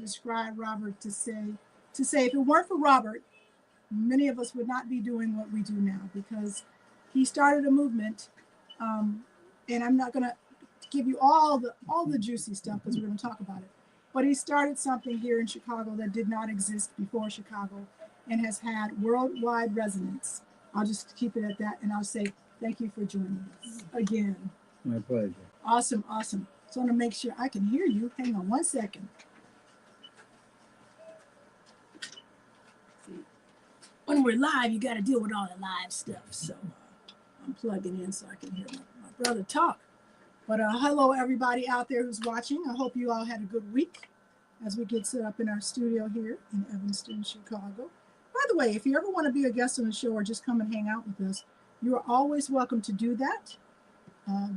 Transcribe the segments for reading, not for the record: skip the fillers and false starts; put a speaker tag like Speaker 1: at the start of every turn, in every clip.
Speaker 1: describe Robert to say if it weren't for Robert, many of us would not be doing what we do now because he started a movement. And I'm not going to give you all the juicy stuff because we're going to talk about it. But he started something here in Chicago that did not exist before Chicago and has had worldwide resonance. I'll just keep it at that, and I'll say thank you for joining us again.
Speaker 2: My pleasure.
Speaker 1: Awesome, awesome. So I want to make sure I can hear you. Hang on one second. See, when we're live, you got to deal with all the live stuff. So I'm plugging in so I can hear my brother talk. But hello, everybody out there who's watching. I hope you all had a good week as we get set up in our studio here in Evanston, Chicago. By the way, if you ever want to be a guest on the show or just come and hang out with us, you are always welcome to do that.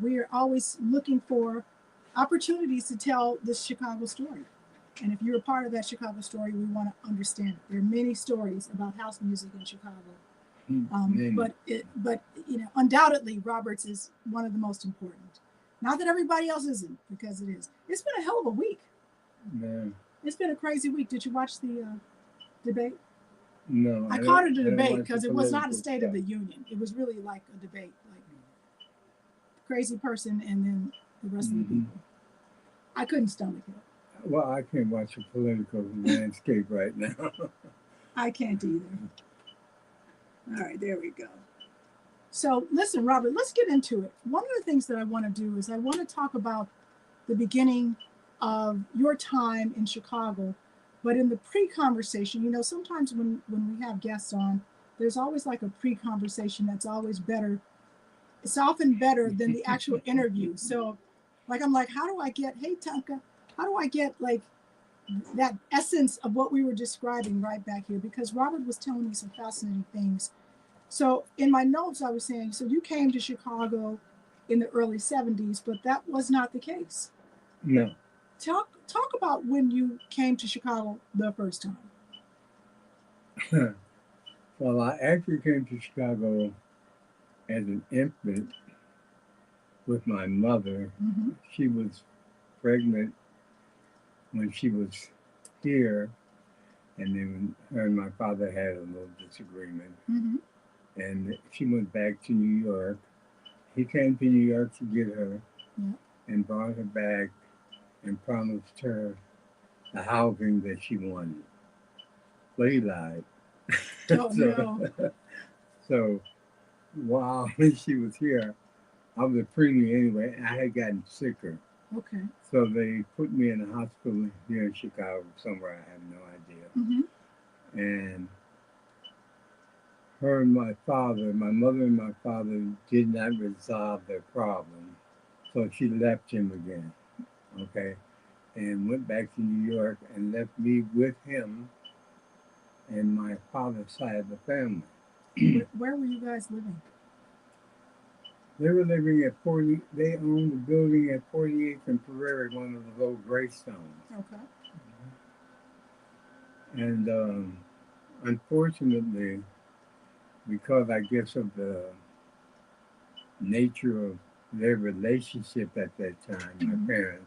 Speaker 1: We are always looking for opportunities to tell this Chicago story. And if you're a part of that Chicago story, we want to understand it. There are many stories about house music in Chicago. But undoubtedly, Robert's is one of the most important. Not that everybody else isn't, because it is. It's been a hell of a week.
Speaker 2: Man.
Speaker 1: It's been a crazy week. Did you watch the debate?
Speaker 2: No.
Speaker 1: I called it a debate because it was not a State of the Union. It was really like a debate, like crazy person and then the rest of the people. I couldn't stomach it.
Speaker 2: Well, I can't watch a political landscape right now.
Speaker 1: I can't either. All right, there we go. So listen, Robert, let's get into it. One of the things that I want to do is I want to talk about the beginning of your time in Chicago, but in the pre-conversation, sometimes when we have guests on, there's always like a pre-conversation that's always better. It's often better than the actual interview. So I'm like, how do I get, hey, Tonka, how do I get like that essence of what we were describing right back here? Because Robert was telling me some fascinating things. So in my notes, I was saying, so you came to Chicago in the early 70s, but that was not the case.
Speaker 2: No.
Speaker 1: Talk about when you came to Chicago the first time.
Speaker 2: Well, I actually came to Chicago as an infant with my mother.
Speaker 1: Mm-hmm.
Speaker 2: She was pregnant when she was here, and then her and my father had a little disagreement.
Speaker 1: Mm-hmm.
Speaker 2: And she went back to New York. He came to New York to get her and brought her back and promised her the housing that she wanted. But he lied.
Speaker 1: Oh, no.
Speaker 2: So while she was here, I was a preemie anyway. I had gotten sicker.
Speaker 1: Okay.
Speaker 2: So they put me in a hospital here in Chicago, somewhere I have no idea.
Speaker 1: Mm-hmm.
Speaker 2: And her and my mother and my father did not resolve their problem. So she left him again, okay, and went back to New York and left me with him and my father's side of the family.
Speaker 1: Where were you guys living?
Speaker 2: They were living at 40, they owned a building at 48th and Prairie, one of the old gravestones.
Speaker 1: Okay.
Speaker 2: And unfortunately, because I guess of the nature of their relationship at that time, my parents,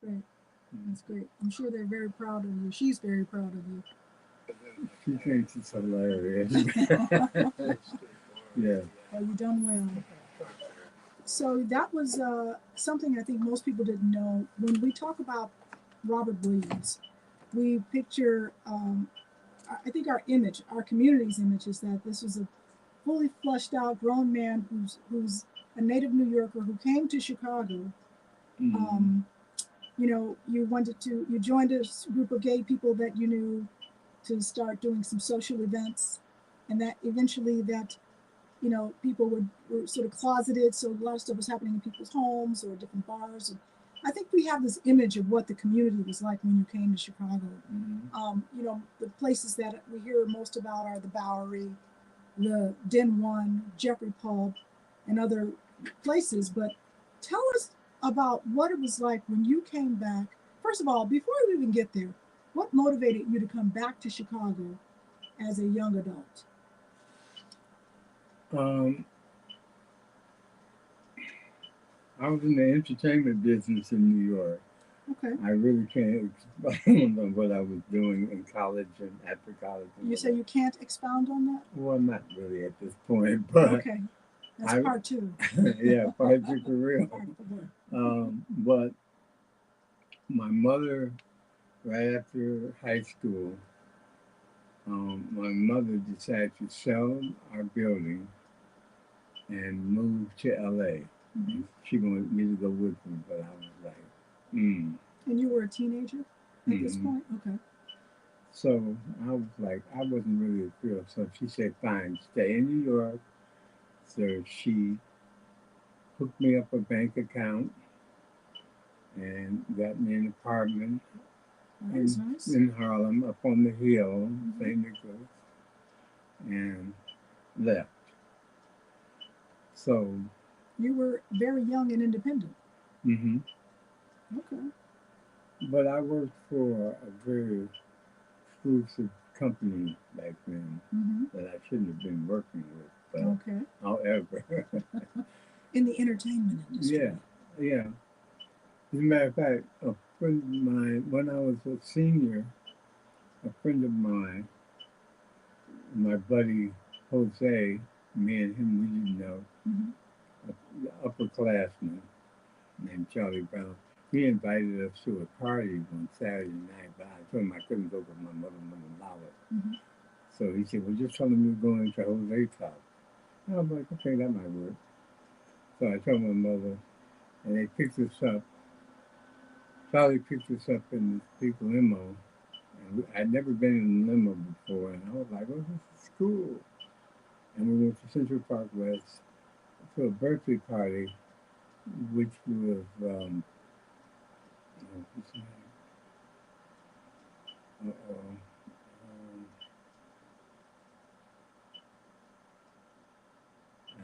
Speaker 1: Great. That's great. I'm sure they're very proud of you. She's very proud of you.
Speaker 2: She thinks it's hilarious. Yeah.
Speaker 1: Well, you done well. So that was something I think most people didn't know. When we talk about Robert Williams, we picture, I think our image, our community's image is that this was a fully fleshed out grown man who's a native New Yorker who came to Chicago.
Speaker 2: Mm-hmm.
Speaker 1: You know, you joined a group of gay people that you knew to start doing some social events, and that eventually that people were sort of closeted, so a lot of stuff was happening in people's homes or different bars. And I think we have this image of what the community was like when you came to Chicago. The places that we hear most about are the Bowery, the Den One, Jeffrey Pub, and other places. But tell us about what it was like when you came back. First of all, before we even get there, what motivated you to come back to Chicago as a young adult?
Speaker 2: I was in the entertainment business in New York.
Speaker 1: Okay.
Speaker 2: I really can't expound on what I was doing in college and after college.
Speaker 1: You say you can't expound on that?
Speaker 2: Well, not really at this point, but
Speaker 1: okay, that's part two.
Speaker 2: Yeah, part two for real. But my mother, right after high school, my mother decided to sell our building and move to LA.
Speaker 1: Mm-hmm.
Speaker 2: She wanted me to go with her, but I was like, mm.
Speaker 1: And you were a teenager at this point? Okay.
Speaker 2: So I was like, I wasn't really thrilled. So she said, fine, stay in New York. So she hooked me up a bank account and got me an apartment
Speaker 1: nice.
Speaker 2: in Harlem, up on the hill, St. Nicholas, and left. So
Speaker 1: you were very young and independent.
Speaker 2: Mm-hmm.
Speaker 1: Okay.
Speaker 2: But I worked for a very exclusive company back then that I shouldn't have been working with. But
Speaker 1: okay.
Speaker 2: However,
Speaker 1: in the entertainment industry.
Speaker 2: Yeah. As a matter of fact, a friend of mine, when I was a senior, a friend of mine, my buddy Jose, me and him, we didn't know, an upperclassman named Charlie Brown. He invited us to a party one Saturday night, but I told him I couldn't go because my mother wouldn't allow it. So he said, well, just tell him you're going to Jose's house. And I was like, okay, that might work. So I told my mother, and they picked us up. Charlie picked us up in this big limo. And I'd never been in a limo before, and I was like, oh, this is cool. And we went to Central Park West to a birthday party, which was, what's his name?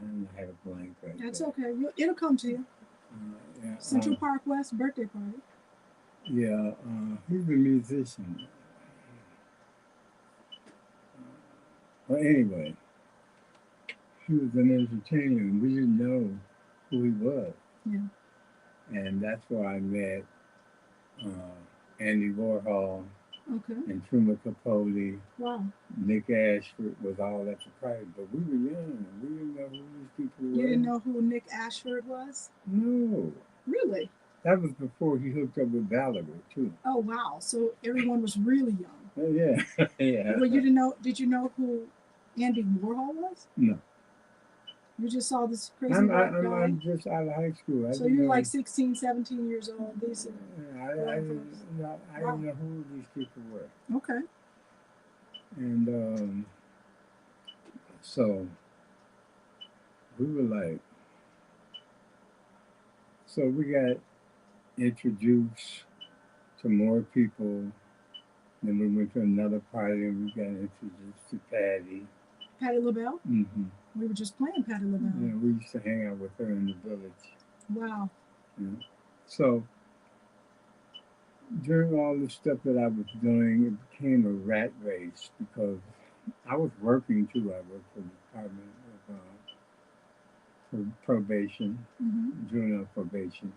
Speaker 2: And I had a blank right
Speaker 1: That's
Speaker 2: there.
Speaker 1: okay. It'll come to you. Central Park West birthday party.
Speaker 2: Yeah, he's a musician. Well, anyway, he was an entertainer, and we didn't know who he was.
Speaker 1: Yeah.
Speaker 2: And that's where I met Andy Warhol and Truman Capote.
Speaker 1: Wow.
Speaker 2: Nick Ashford was all at the party, but we were young. We didn't know who these people were.
Speaker 1: You didn't know who Nick Ashford was?
Speaker 2: No.
Speaker 1: Really?
Speaker 2: That was before he hooked up with Valerie, too.
Speaker 1: Oh, wow. So everyone was really young.
Speaker 2: Yeah. Yeah.
Speaker 1: Well, you didn't know, did you know who Andy Warhol was?
Speaker 2: No.
Speaker 1: You just saw this crazy
Speaker 2: guy?
Speaker 1: I'm
Speaker 2: just out of high school.
Speaker 1: So you're like 16, 17 years old. These
Speaker 2: I didn't know who these people were.
Speaker 1: Okay.
Speaker 2: And so we were like, so we got introduced to more people. Then we went to another party and we got introduced to Patty.
Speaker 1: Patty LaBelle?
Speaker 2: Mm-hmm.
Speaker 1: We were just playing Patty LaBelle.
Speaker 2: Yeah, we used to hang out with her in the village.
Speaker 1: Wow.
Speaker 2: Yeah. So during all the stuff that I was doing, it became a rat race because I was working too. I worked for the Department of probation, juvenile probation.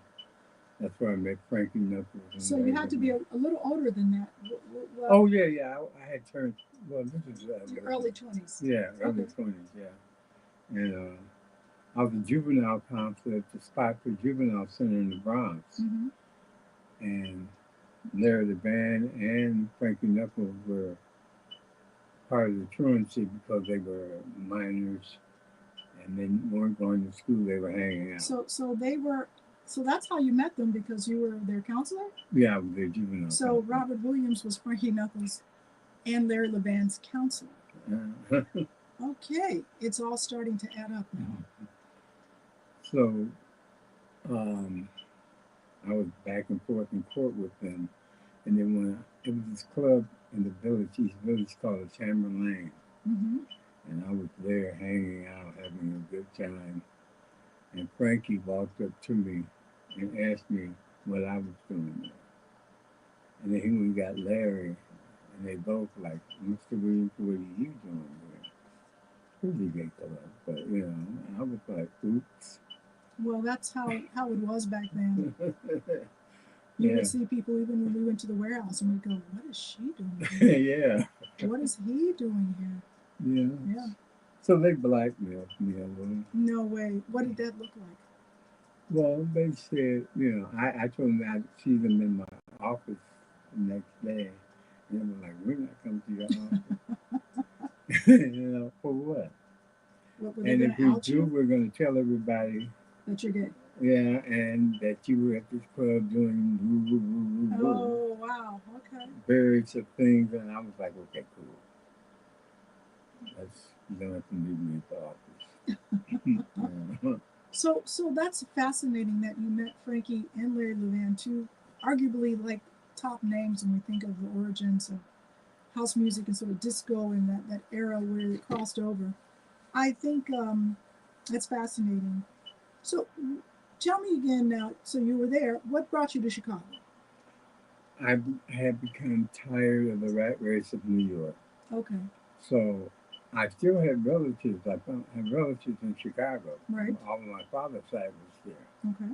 Speaker 2: That's where I met Frankie Knuckles. And
Speaker 1: So you had to be a little older than that. Well,
Speaker 2: oh yeah, yeah. I had turned. Well, this is
Speaker 1: your early 20s.
Speaker 2: yeah, early
Speaker 1: Okay.
Speaker 2: 20s. Yeah, and I was a juvenile counselor at the Spotswood Juvenile Center in the Bronx,
Speaker 1: Mm-hmm.
Speaker 2: and Larry the Band and Frankie Knuckles were part of the truancy because they were minors and they weren't going to school. They were hanging out.
Speaker 1: So they were. So that's how you met them because you were their counselor.
Speaker 2: Yeah, I was their juvenile
Speaker 1: So
Speaker 2: counselor.
Speaker 1: Robert Williams was Frankie Knuckles and Larry Levan's counselor. Okay, it's all starting to add up now.
Speaker 2: So um, I was back and forth in court with them. And then when it was this club in the village, East Village, called the Chamber Lane.
Speaker 1: Mm-hmm.
Speaker 2: And I was there hanging out, having a good time. And Frankie walked up to me and asked me what I was doing there. And then he went and got Larry, and they both like, Mr. Williams, what are you doing here? Pretty big club, but you know, I was like, oops.
Speaker 1: Well, that's how it was back then. You
Speaker 2: Yeah,
Speaker 1: would see people even when we went to the warehouse, and we'd go, "What is she doing here?
Speaker 2: yeah,
Speaker 1: What is he doing here?"
Speaker 2: yeah.
Speaker 1: Yeah.
Speaker 2: So they blackmailed me a little.
Speaker 1: No way. What did that look like?
Speaker 2: Well, they said, you know, I told them I'd see them in my office the next day. And they were like, we're not coming to your office. You know, for what?
Speaker 1: What were they
Speaker 2: And
Speaker 1: going
Speaker 2: if
Speaker 1: to
Speaker 2: we
Speaker 1: out
Speaker 2: do,
Speaker 1: you
Speaker 2: we're going to tell everybody,
Speaker 1: that you're gay?
Speaker 2: yeah, and that you were at this club doing woo, woo, woo, woo, woo,
Speaker 1: Oh wow. Okay.
Speaker 2: various of things. And I was like, okay, cool. That's, you don't have to meet me at the office. Yeah.
Speaker 1: So that's fascinating that you met Frankie and Larry Levan, two arguably like top names when we think of the origins of house music and sort of disco in that era where it crossed over. I think that's fascinating. So tell me again now. So you were there. What brought you to Chicago?
Speaker 2: I had become tired of the rat race of New York.
Speaker 1: Okay.
Speaker 2: So I still had relatives. I had relatives in Chicago.
Speaker 1: Right.
Speaker 2: All of my father's side was there.
Speaker 1: Okay.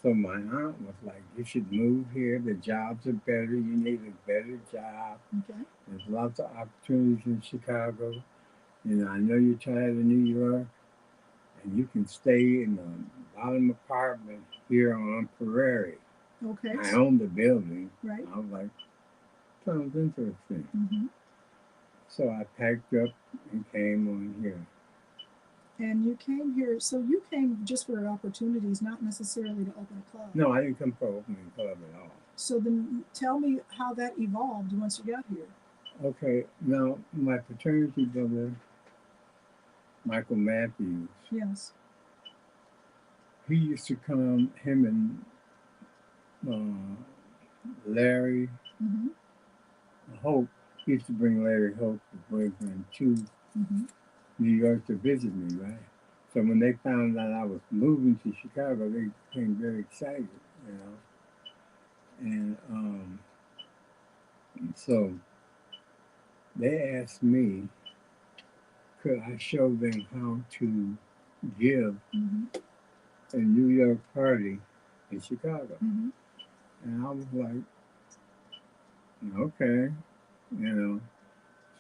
Speaker 2: So my aunt was like, you should move here. The jobs are better. You need a better job.
Speaker 1: Okay.
Speaker 2: There's lots of opportunities in Chicago. You know, I know you're tired of New York, and you can stay in the bottom apartment here on Prairie.
Speaker 1: Okay.
Speaker 2: I own the building.
Speaker 1: Right.
Speaker 2: I was like, sounds interesting.
Speaker 1: Mm-hmm.
Speaker 2: So I packed up and came on here.
Speaker 1: And you came here. So you came just for opportunities, not necessarily to open a club.
Speaker 2: No, I didn't come for opening club at all.
Speaker 1: So then tell me how that evolved once you got here.
Speaker 2: Okay, now my fraternity brother, Michael Matthews,
Speaker 1: Yes.
Speaker 2: he used to come, him and Larry
Speaker 1: Mm-hmm.
Speaker 2: Hope, he used to bring Larry Hope, his boyfriend, to
Speaker 1: Mm-hmm.
Speaker 2: New York to visit me, right? So when they found out I was moving to Chicago, they became very excited, you know. And so they asked me, could I show them how to give
Speaker 1: Mm-hmm.
Speaker 2: a New York party in Chicago?
Speaker 1: Mm-hmm.
Speaker 2: And I was like, okay, you know.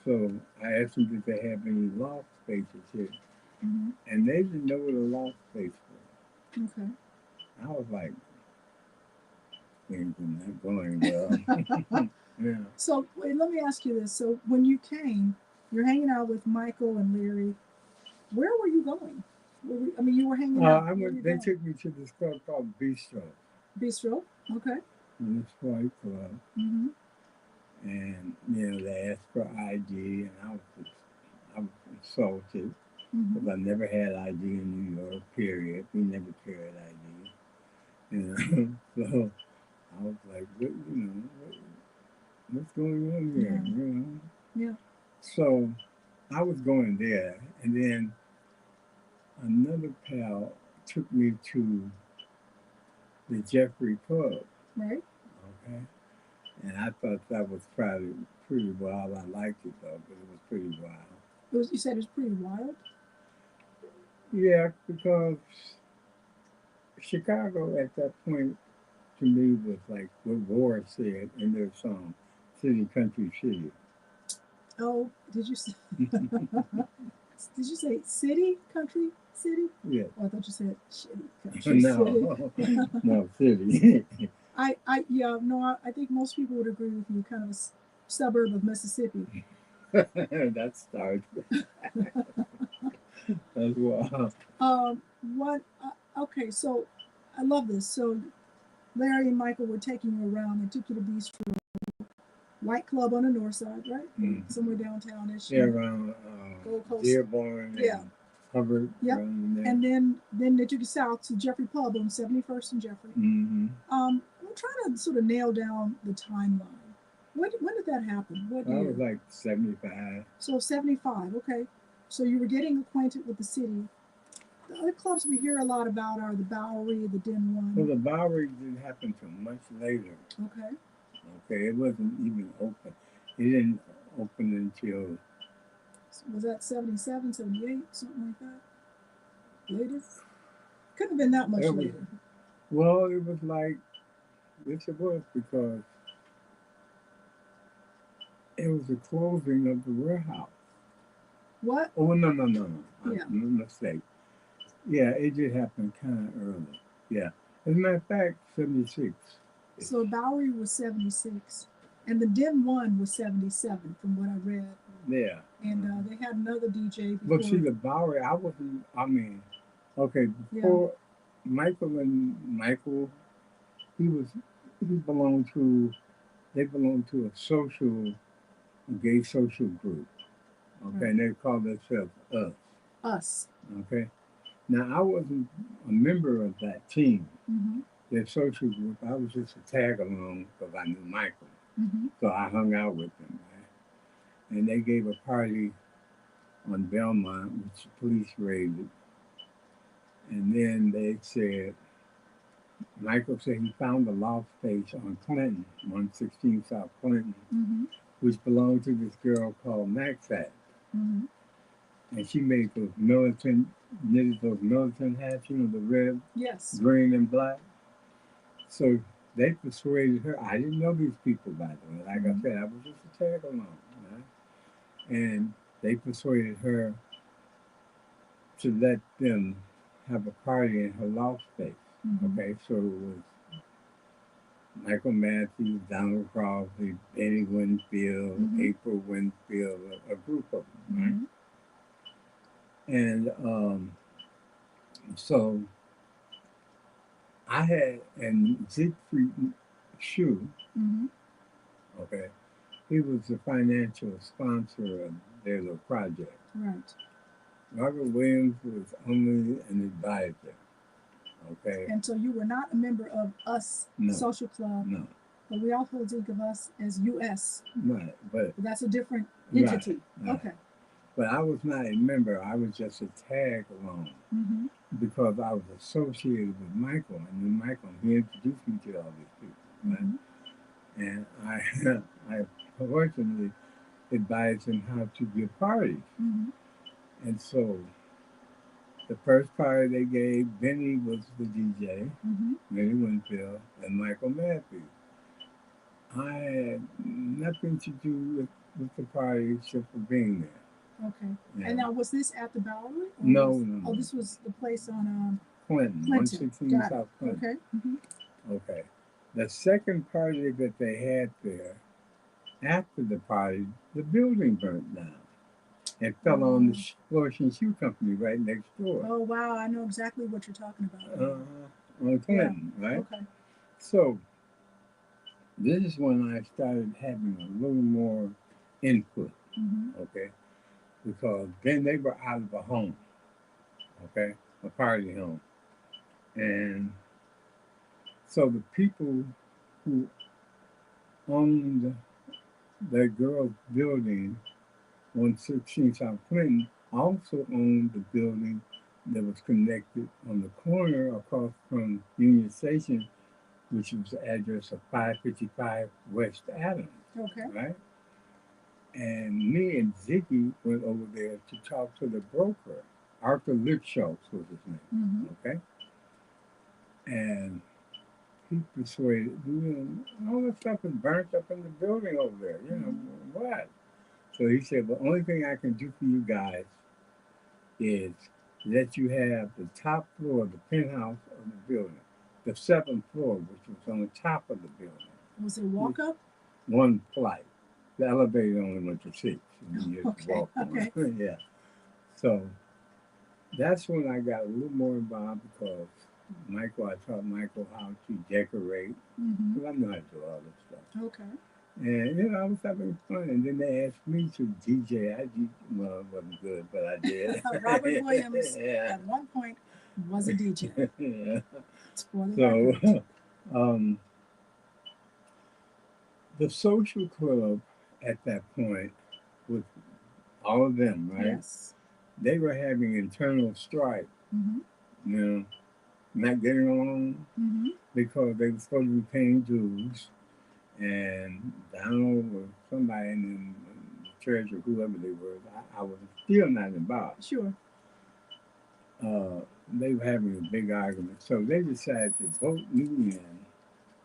Speaker 2: So I asked them if they have any loft spaces here.
Speaker 1: Mm-hmm.
Speaker 2: And they didn't know what a loft space was.
Speaker 1: Okay.
Speaker 2: I was like, things are not going well. Yeah.
Speaker 1: So wait, let me ask you this. So when you came, you're hanging out with Michael and Leary. Where were you going? I mean, you were hanging out.
Speaker 2: I
Speaker 1: Where were
Speaker 2: went.
Speaker 1: you
Speaker 2: They
Speaker 1: going?
Speaker 2: took me to this club called Bistro,
Speaker 1: Bistro. Okay.
Speaker 2: in this white club,
Speaker 1: Mm-hmm.
Speaker 2: and you know they asked for ID, and I was insulted
Speaker 1: Mm-hmm.
Speaker 2: because I never had ID in New York. Period. We never carried ID. You know, so I was like, what's going on here?
Speaker 1: Yeah.
Speaker 2: You know.
Speaker 1: Yeah.
Speaker 2: So I was going there, and then another pal took me to the Jeffrey Club.
Speaker 1: Right.
Speaker 2: Okay. And I thought that was probably pretty wild. I liked it though, but it was pretty wild.
Speaker 1: It was. You said it was pretty wild.
Speaker 2: Yeah, because Chicago at that point to me was like what War said in their song, City, Country, City.
Speaker 1: Oh, did you say, did you say city, country, city?
Speaker 2: Yeah.
Speaker 1: Oh, I thought you said shitty country,
Speaker 2: No,
Speaker 1: city.
Speaker 2: no, City.
Speaker 1: Yeah, no, I think most people would agree with you. Kind of a suburb of Mississippi.
Speaker 2: That starts. That's wild.
Speaker 1: What? Okay, so I love this. So Larry and Michael were taking you around. They took you to Bistro, White Club on the north side, right? Somewhere downtownish.
Speaker 2: Yeah, around
Speaker 1: Gold Coast.
Speaker 2: Dearborn
Speaker 1: Yeah.
Speaker 2: and Hubbard.
Speaker 1: Yep.
Speaker 2: Around there.
Speaker 1: And then they took you south to Jeffrey Pub on 71st and Jeffrey. I'm trying to sort of nail down the timeline. When did that happen? What year?
Speaker 2: I was like 75.
Speaker 1: So 75, okay. So you were getting acquainted with the city. The other clubs we hear a lot about are the Bowery, the Den One.
Speaker 2: Well, the Bowery didn't happen till much later.
Speaker 1: Okay.
Speaker 2: Okay, it wasn't even open. It didn't open until.
Speaker 1: Was that 77, 78, something like that? Later? Couldn't have been that much later.
Speaker 2: Well, it was like, yes, it was, because it was the closing of the warehouse.
Speaker 1: What?
Speaker 2: Oh, no.
Speaker 1: Yeah.
Speaker 2: Mistake. Yeah, it did happen kind of early. Yeah. As a matter of fact, 76.
Speaker 1: So Bowery was 76, and the Den One was 77, from what I read.
Speaker 2: Yeah.
Speaker 1: And they had another DJ before.
Speaker 2: But see, the Bowery, okay, before Michael, they belonged to a gay social group. Okay,
Speaker 1: Right.
Speaker 2: and they called themselves Us.
Speaker 1: Us.
Speaker 2: Okay. Now, I wasn't a member of that team, their social group. I was just a tag along because I knew Michael. So I hung out with them. Right? And they gave a party on Belmont, which the police raided. And then they said, Michael said he found a loft space on Clinton, 116 South Clinton, which belonged to this girl called Maxat. And she made knitted those militant hats, the red,
Speaker 1: yes,
Speaker 2: green, and black. So they persuaded her. I didn't know these people, by the way. Like I said, I was just a tag along. Right? And they persuaded her to let them have a party in her loft space. Okay, so it was Michael Matthews, Donald Crosby, Benny Winfield, April Winfield, a group of them, right? And so I had, and Siegfried Schuh, okay, he was the financial sponsor of their little project.
Speaker 1: right.
Speaker 2: Robert Williams was only an advisor. Okay.
Speaker 1: And so you were not a member of Us Social Club.
Speaker 2: No.
Speaker 1: But we also think of us as US.
Speaker 2: Right. But
Speaker 1: that's a different entity.
Speaker 2: Right.
Speaker 1: Okay.
Speaker 2: But I was not a member. I was just a tag along because I was associated with Michael. I knew Michael. He introduced me to all these people. Right? And I fortunately advised him how to give parties. And so the first party they gave, Benny was the DJ, Benny Winfield, and Michael Matthews. I had nothing to do with the party except for being there.
Speaker 1: Okay. Yeah. And now, was this at the Bowery?
Speaker 2: No.
Speaker 1: Oh, this was the place on
Speaker 2: Clinton, 116 South Clinton.
Speaker 1: Okay.
Speaker 2: Okay. The second party that they had there, after the party, the building burnt down. It fell on the Flourishing Shoe Company right next door.
Speaker 1: Oh, wow. I know exactly what you're talking about.
Speaker 2: On Clinton, right?
Speaker 1: Okay.
Speaker 2: So, this is when I started having a little more input, okay? Because then they were out of a home, okay? A party home. And so the people who owned the girls' building on 16 South Clinton also owned the building that was connected on the corner across from Union Station, which was the address of 555 West Adams.
Speaker 1: Okay.
Speaker 2: Right? And me and Ziggy went over there to talk to the broker. Arthur Lipschultz was his name. Okay? And he persuaded, all the stuff is burnt up in the building over there. What? So he said, the only thing I can do for you guys is let you have the top floor, the penthouse of the building, the seventh floor, which was on the top of the building.
Speaker 1: Was it a walk up?
Speaker 2: One flight. The elevator only went to six. And you had to walk
Speaker 1: Okay.
Speaker 2: on. Yeah. So that's when I got a little more involved because I taught Michael how to decorate. Because I know how to do all this stuff.
Speaker 1: Okay.
Speaker 2: And, I was having fun. And then they asked me to DJ. Well, it wasn't good, but I did.
Speaker 1: Robert Williams,
Speaker 2: yeah.
Speaker 1: at one point, was a DJ.
Speaker 2: Yeah.
Speaker 1: For the
Speaker 2: So,
Speaker 1: record.
Speaker 2: the social club at that point, with all of them, right?
Speaker 1: Yes.
Speaker 2: They were having internal strife, not getting along because they were supposed to be paying dues. And Donald or somebody in the church or whoever they were, I was still not involved.
Speaker 1: Sure.
Speaker 2: They were having a big argument. So they decided to vote me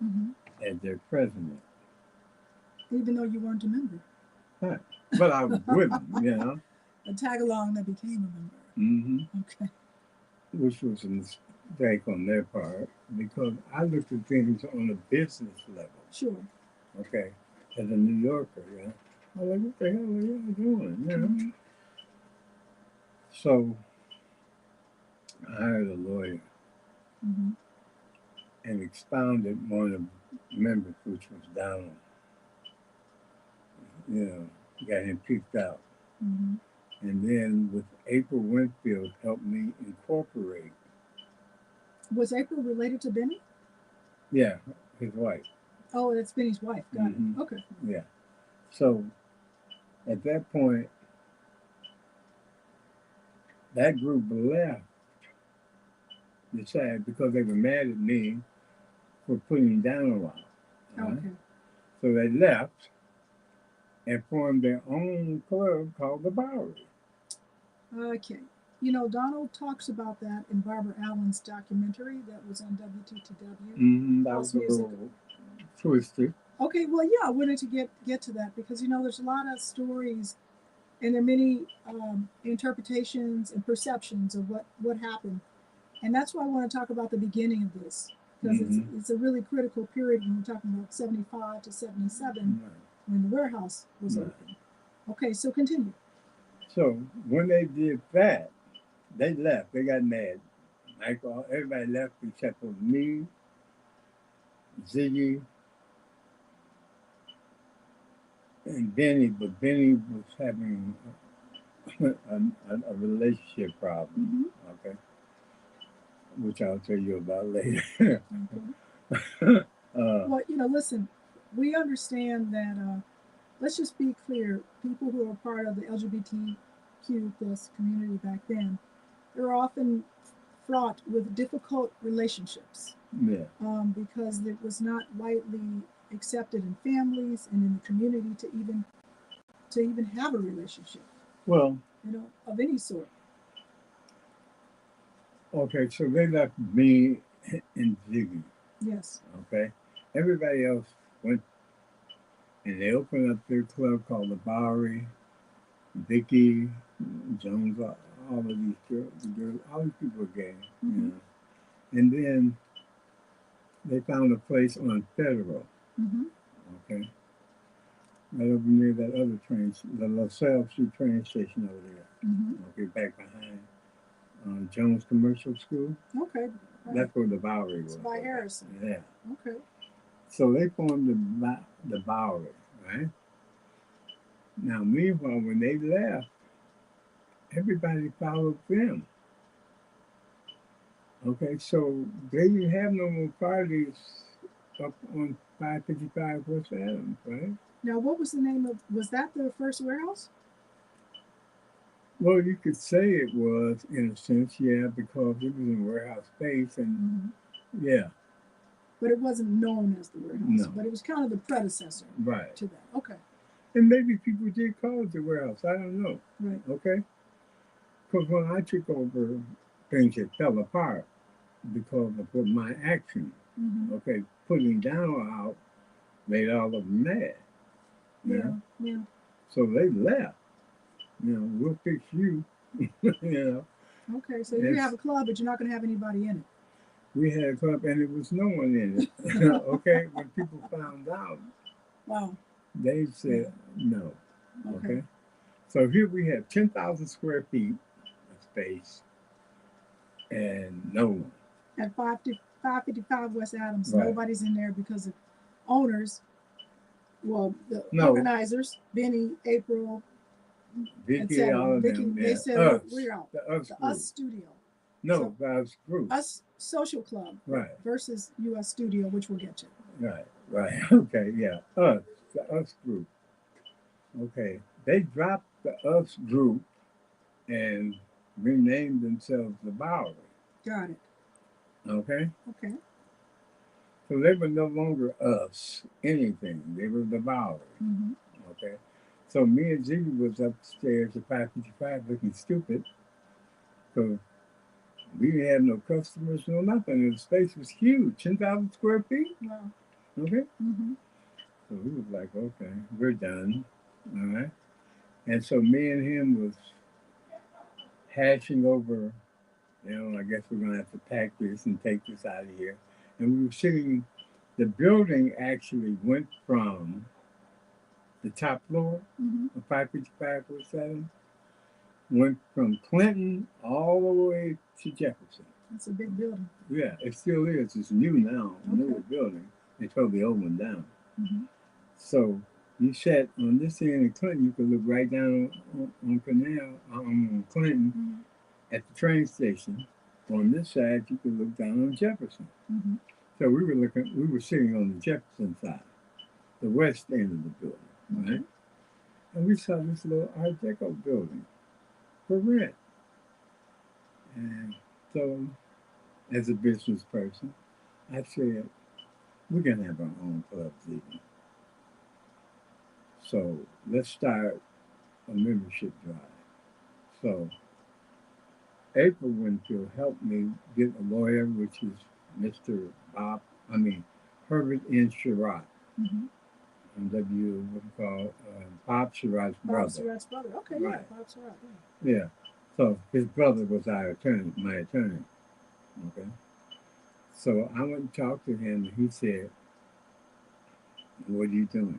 Speaker 2: in as their president.
Speaker 1: Even though you weren't a member.
Speaker 2: Right. But I was with them,
Speaker 1: A tag along that became a member. Okay.
Speaker 2: Which was a mistake on their part because I looked at things on a business level.
Speaker 1: Sure.
Speaker 2: Okay. As a New Yorker, I was like, what the hell are y'all doing? So I hired a lawyer and expounded one of the members, which was Donald. Got him kicked out. And then with April Winfield helped me incorporate.
Speaker 1: Was April related to Benny?
Speaker 2: Yeah, his wife.
Speaker 1: Oh, that's Benny's wife. Got it. Okay.
Speaker 2: Yeah. So at that point, that group left, decided because they were mad at me for putting Donald out.
Speaker 1: Okay.
Speaker 2: So they left and formed their own club called the Bowery.
Speaker 1: Okay. Donald talks about that in Barbara Allen's documentary that was on WTTW.
Speaker 2: That was a little twisted.
Speaker 1: Okay, well, yeah, I wanted to get to that because, there's a lot of stories and there are many interpretations and perceptions of what happened. And that's why I want to talk about the beginning of this because it's a really critical period when we're talking about 75 to 77 when the warehouse was open. Okay, so continue.
Speaker 2: So when they did that, they left. They got mad. Everybody left except for me, Ziggy, and Benny. But Benny was having a relationship problem, okay, which I'll tell you about later.
Speaker 1: Well, listen, we understand that, let's just be clear, people who are part of the LGBTQ plus community back then, they were often fraught with difficult relationships.
Speaker 2: Yeah.
Speaker 1: Because it was not widely accepted in families and in the community to even have a relationship.
Speaker 2: Well,
Speaker 1: of any sort.
Speaker 2: Okay, so they left me and Ziggy.
Speaker 1: Yes.
Speaker 2: Okay. Everybody else went and they opened up their club called the Bowery. Vicky, Jones, all of these girls, all these people were gay. And then they found a place on Federal. Okay. Right over near that other train, the LaSalle Street train station over there. Okay, back behind Jones Commercial School.
Speaker 1: Okay.
Speaker 2: Right. That's where the Bowery was.
Speaker 1: It's by Harrison.
Speaker 2: Yeah.
Speaker 1: Okay.
Speaker 2: So they formed the Bowery, right? Now, meanwhile, when they left, everybody followed them. Okay, so they didn't have no more parties up on 555 West Adams, right?
Speaker 1: Now, what was the name was that the first warehouse?
Speaker 2: Well, you could say it was, in a sense, yeah, because it was in warehouse space, and yeah.
Speaker 1: But it wasn't known as the warehouse,
Speaker 2: no.
Speaker 1: But it was kind of the predecessor
Speaker 2: right.
Speaker 1: to that. Okay.
Speaker 2: And maybe people did call it the warehouse, I don't know.
Speaker 1: Right.
Speaker 2: Okay? Because when I took over, things had fell apart because of my action.
Speaker 1: Mm-hmm.
Speaker 2: Okay, putting down out made all of them mad. You
Speaker 1: Yeah.
Speaker 2: know?
Speaker 1: Yeah.
Speaker 2: So they left. We'll fix you. you know,
Speaker 1: Okay. So you have
Speaker 2: it's,
Speaker 1: a club, but you're not going to have anybody in
Speaker 2: we had a club and there was no one in it.
Speaker 1: it.
Speaker 2: Okay, when people found out,
Speaker 1: Wow.
Speaker 2: they
Speaker 1: Yeah.
Speaker 2: said no.
Speaker 1: Okay.
Speaker 2: Okay, so here we have 10,000 square feet of space and no one.
Speaker 1: At 555 West Adams,
Speaker 2: Right.
Speaker 1: nobody's in there because the owners, well, the
Speaker 2: No,
Speaker 1: organizers, Benny, April,
Speaker 2: Vicky,
Speaker 1: etc.
Speaker 2: all of
Speaker 1: Vicky,
Speaker 2: them,
Speaker 1: they
Speaker 2: yeah.
Speaker 1: said
Speaker 2: Us,
Speaker 1: we're out.
Speaker 2: the us
Speaker 1: The Us
Speaker 2: group.
Speaker 1: Studio.
Speaker 2: No,
Speaker 1: So
Speaker 2: the us group.
Speaker 1: Us Social Club
Speaker 2: Right,
Speaker 1: versus US Studio, which we'll get to.
Speaker 2: right. Okay, yeah. Us, the us group. Okay, they dropped the us group and renamed themselves the Bowery.
Speaker 1: Got it.
Speaker 2: Okay,
Speaker 1: Okay.
Speaker 2: so they were no longer us anything. They were the Bowery.
Speaker 1: Mm-hmm.
Speaker 2: Okay, so me and Ziggy was upstairs at 555 looking stupid because we didn't have no customers, no nothing. And the space was huge, 10,000 square feet.
Speaker 1: Wow.
Speaker 2: Okay,
Speaker 1: Mm-hmm.
Speaker 2: so we was like, okay, we're done. All right, and so me and him was hashing over. I guess we're gonna have to pack this and take this out of here. And we were sitting. The building actually went from the top floor
Speaker 1: Mm-hmm.
Speaker 2: of 555 or 7, went from Clinton all the way to Jefferson.
Speaker 1: That's a big building.
Speaker 2: Yeah, it still is. It's new now, newer
Speaker 1: Okay.
Speaker 2: building. They tore the old one down.
Speaker 1: Mm-hmm.
Speaker 2: So you sat on this end of Clinton, you could look right down on Canal, on Clinton
Speaker 1: Mm-hmm.
Speaker 2: at the train station. On this side, you could look down on Jefferson.
Speaker 1: Mm-hmm.
Speaker 2: So we were sitting on the Jefferson side, the west end of the building, right?
Speaker 1: Okay.
Speaker 2: And we saw this little Art Deco building for rent. And so, as a business person, I said, we're going to have our own club even. So, let's start a membership drive. So, April Winfield helped me get a lawyer, which is Mr. Herbert N. Sherrod.
Speaker 1: Mm-hmm.
Speaker 2: What you call Bob Sherrod's brother.
Speaker 1: Bob Surratt's brother. Okay,
Speaker 2: Right.
Speaker 1: yeah, Bob Surratt.
Speaker 2: Yeah. So his brother was my attorney. Okay. So I went and talked to him, and he said, "What are you doing?"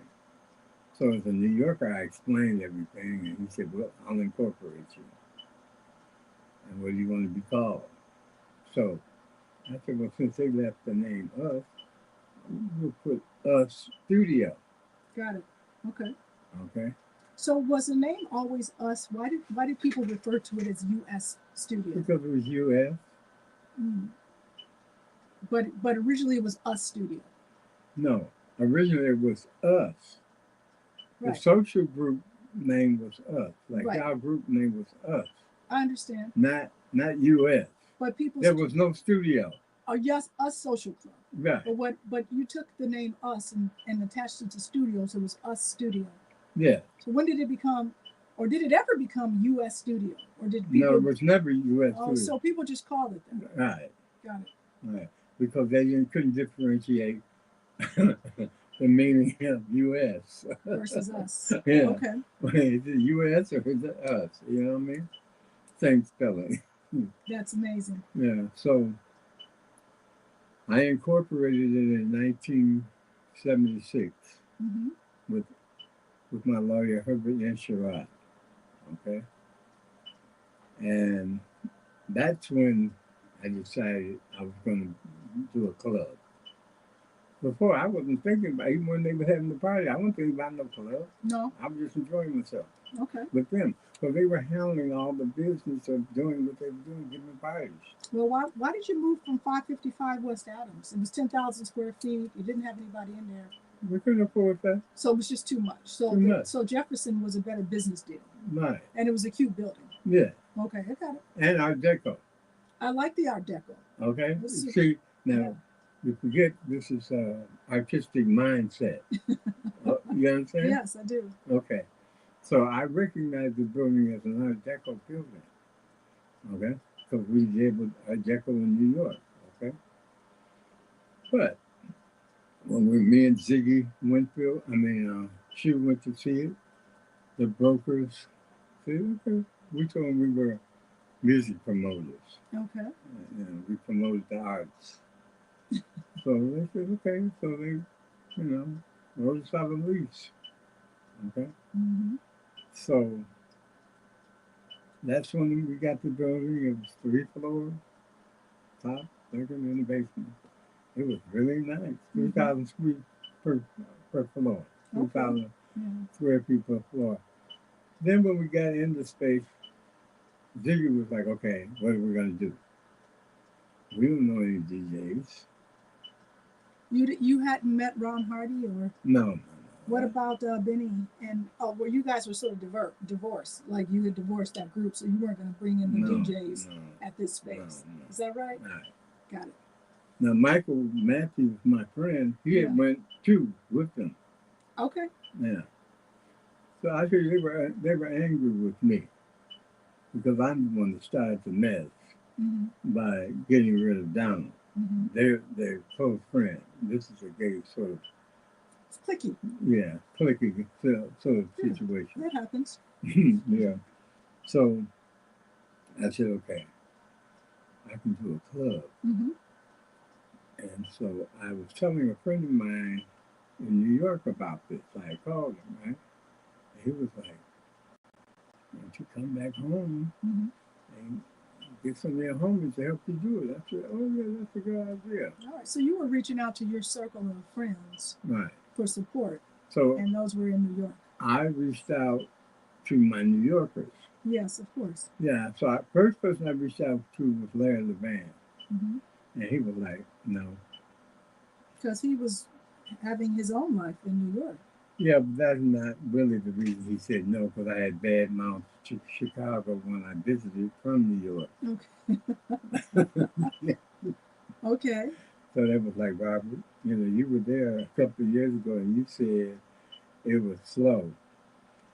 Speaker 2: So as a New Yorker, I explained everything, and he said, "Well, I'll incorporate you. And what do you want to be called?" So I said, "Well, since they left the name Us, we'll put Us Studio."
Speaker 1: Got it. Okay.
Speaker 2: Okay.
Speaker 1: So was the name always Us? Why did people refer to it as US Studio?
Speaker 2: Because it was U.S.
Speaker 1: Mm. But originally it was Us Studio.
Speaker 2: No, originally it was Us.
Speaker 1: Right.
Speaker 2: The social group name was Us. Like
Speaker 1: Right.
Speaker 2: our group name was Us,
Speaker 1: I understand.
Speaker 2: not U.S.
Speaker 1: But people
Speaker 2: There was no studio.
Speaker 1: Oh yes, Us Social Club.
Speaker 2: Right.
Speaker 1: But you took the name Us and attached it to studio, so it was Us Studio.
Speaker 2: Yeah.
Speaker 1: So when did it become, or did it ever become U.S. Studio, or did people?
Speaker 2: No, it was never U.S.
Speaker 1: Oh,
Speaker 2: studio.
Speaker 1: so people just called it that.
Speaker 2: Right.
Speaker 1: Got it.
Speaker 2: Right. Because they couldn't differentiate the meaning of U.S.
Speaker 1: Versus Us.
Speaker 2: Yeah.
Speaker 1: Okay.
Speaker 2: Is it U.S. or is it Us? You know what I mean? Same spelling.
Speaker 1: That's amazing.
Speaker 2: Yeah. So I incorporated it in 1976
Speaker 1: Mm-hmm.
Speaker 2: with my lawyer Herbert N. Sherrod. Okay. And that's when I decided I was going to do a club. Before, I wasn't thinking about, even when they were having the party, I wasn't thinking about no club.
Speaker 1: No.
Speaker 2: I was just enjoying myself
Speaker 1: Okay.
Speaker 2: with them. So they were handling all the business of doing what they were doing, giving parties.
Speaker 1: Well, why did you move from 555 West Adams? It was 10,000 square feet. You didn't have anybody in there.
Speaker 2: We couldn't afford that.
Speaker 1: So it was just too much. So
Speaker 2: Too much.
Speaker 1: So Jefferson was a better business deal.
Speaker 2: Right.
Speaker 1: And it was a cute building.
Speaker 2: Yeah.
Speaker 1: Okay, I got it.
Speaker 2: And Art Deco.
Speaker 1: I like the Art Deco.
Speaker 2: Okay.
Speaker 1: Let's see.
Speaker 2: See, now,
Speaker 1: Yeah.
Speaker 2: you forget this is artistic mindset. You understand?
Speaker 1: Yes, I do.
Speaker 2: Okay. So I recognize the building as an Art Deco building. Okay. Because we did with Art Deco in New York. Okay. But when me and Ziggy Winfield, she went to see it, the brokers said, okay, we told them we were music promoters.
Speaker 1: Okay.
Speaker 2: We promoted the arts. So they said, okay. So they, wrote us out a lease. Okay.
Speaker 1: Mm-hmm.
Speaker 2: So that's when we got the building. It was 3 floors, top, second, and the basement. It was really nice. 3,000 square per floor. 3,000 square feet per floor. Then when we got into space, Ziggy was like, okay, what are we going to do? We don't know any DJs.
Speaker 1: You hadn't met Ron Hardy, or
Speaker 2: No.
Speaker 1: what about Benny and well, you guys were sort of divorced, like you had divorced that group, so you weren't going to bring in the DJs at this space.
Speaker 2: No.
Speaker 1: Is that right?
Speaker 2: Right.
Speaker 1: Got it.
Speaker 2: Now Michael Matthews, my friend, he had went too with them.
Speaker 1: Okay.
Speaker 2: Yeah. So I think they were angry with me because I'm the one that started the mess by getting rid of Donald. They're close friends. This is a gay sort of
Speaker 1: it's clicky.
Speaker 2: Yeah, clicky sort of situation.
Speaker 1: That happens.
Speaker 2: Yeah. So I said, okay, I can do a club. And so I was telling a friend of mine in New York about this. I called him, right? And he was like, why don't you come back home and get some of your homies to help you do it? I said, oh, yeah, that's a good idea.
Speaker 1: All right. So you were reaching out to your circle of friends for support.
Speaker 2: So,
Speaker 1: and those were in New York.
Speaker 2: I reached out to my New Yorkers.
Speaker 1: Yes, of course.
Speaker 2: Yeah. So first person I reached out to was Larry Levan. And he was like, no.
Speaker 1: Because he was having his own life in New York.
Speaker 2: Yeah, but that's not really the reason he said no, because I had bad mouth to Chicago when I visited from New York.
Speaker 1: Okay. Okay.
Speaker 2: So that was like, Robert, you were there a couple of years ago and you said it was slow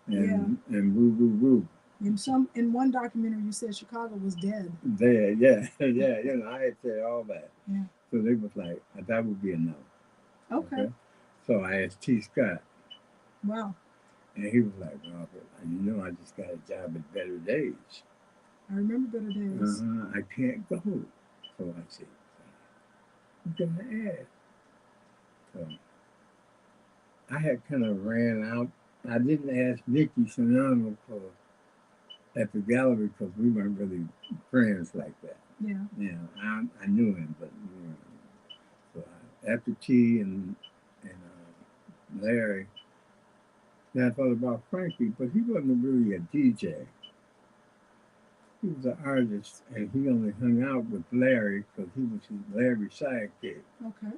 Speaker 2: and woo, woo, woo.
Speaker 1: In one documentary, you said Chicago was dead.
Speaker 2: Dead, yeah. I had said all that.
Speaker 1: Yeah.
Speaker 2: So they was like, that would be a no.
Speaker 1: Okay.
Speaker 2: So I asked T. Scott.
Speaker 1: Wow.
Speaker 2: And he was like, Robert, I just got a job at Better Days.
Speaker 1: I remember Better Days.
Speaker 2: I can't go. So I said, what can I ask? So I had kind of ran out. I didn't ask Nicky Sonano at the gallery because we weren't really friends like that.
Speaker 1: Yeah.
Speaker 2: Yeah, I knew him, but so after T and Larry, then I thought about Frankie, but he wasn't really a DJ. He was an artist, and he only hung out with Larry because he was Larry's sidekick.
Speaker 1: Okay.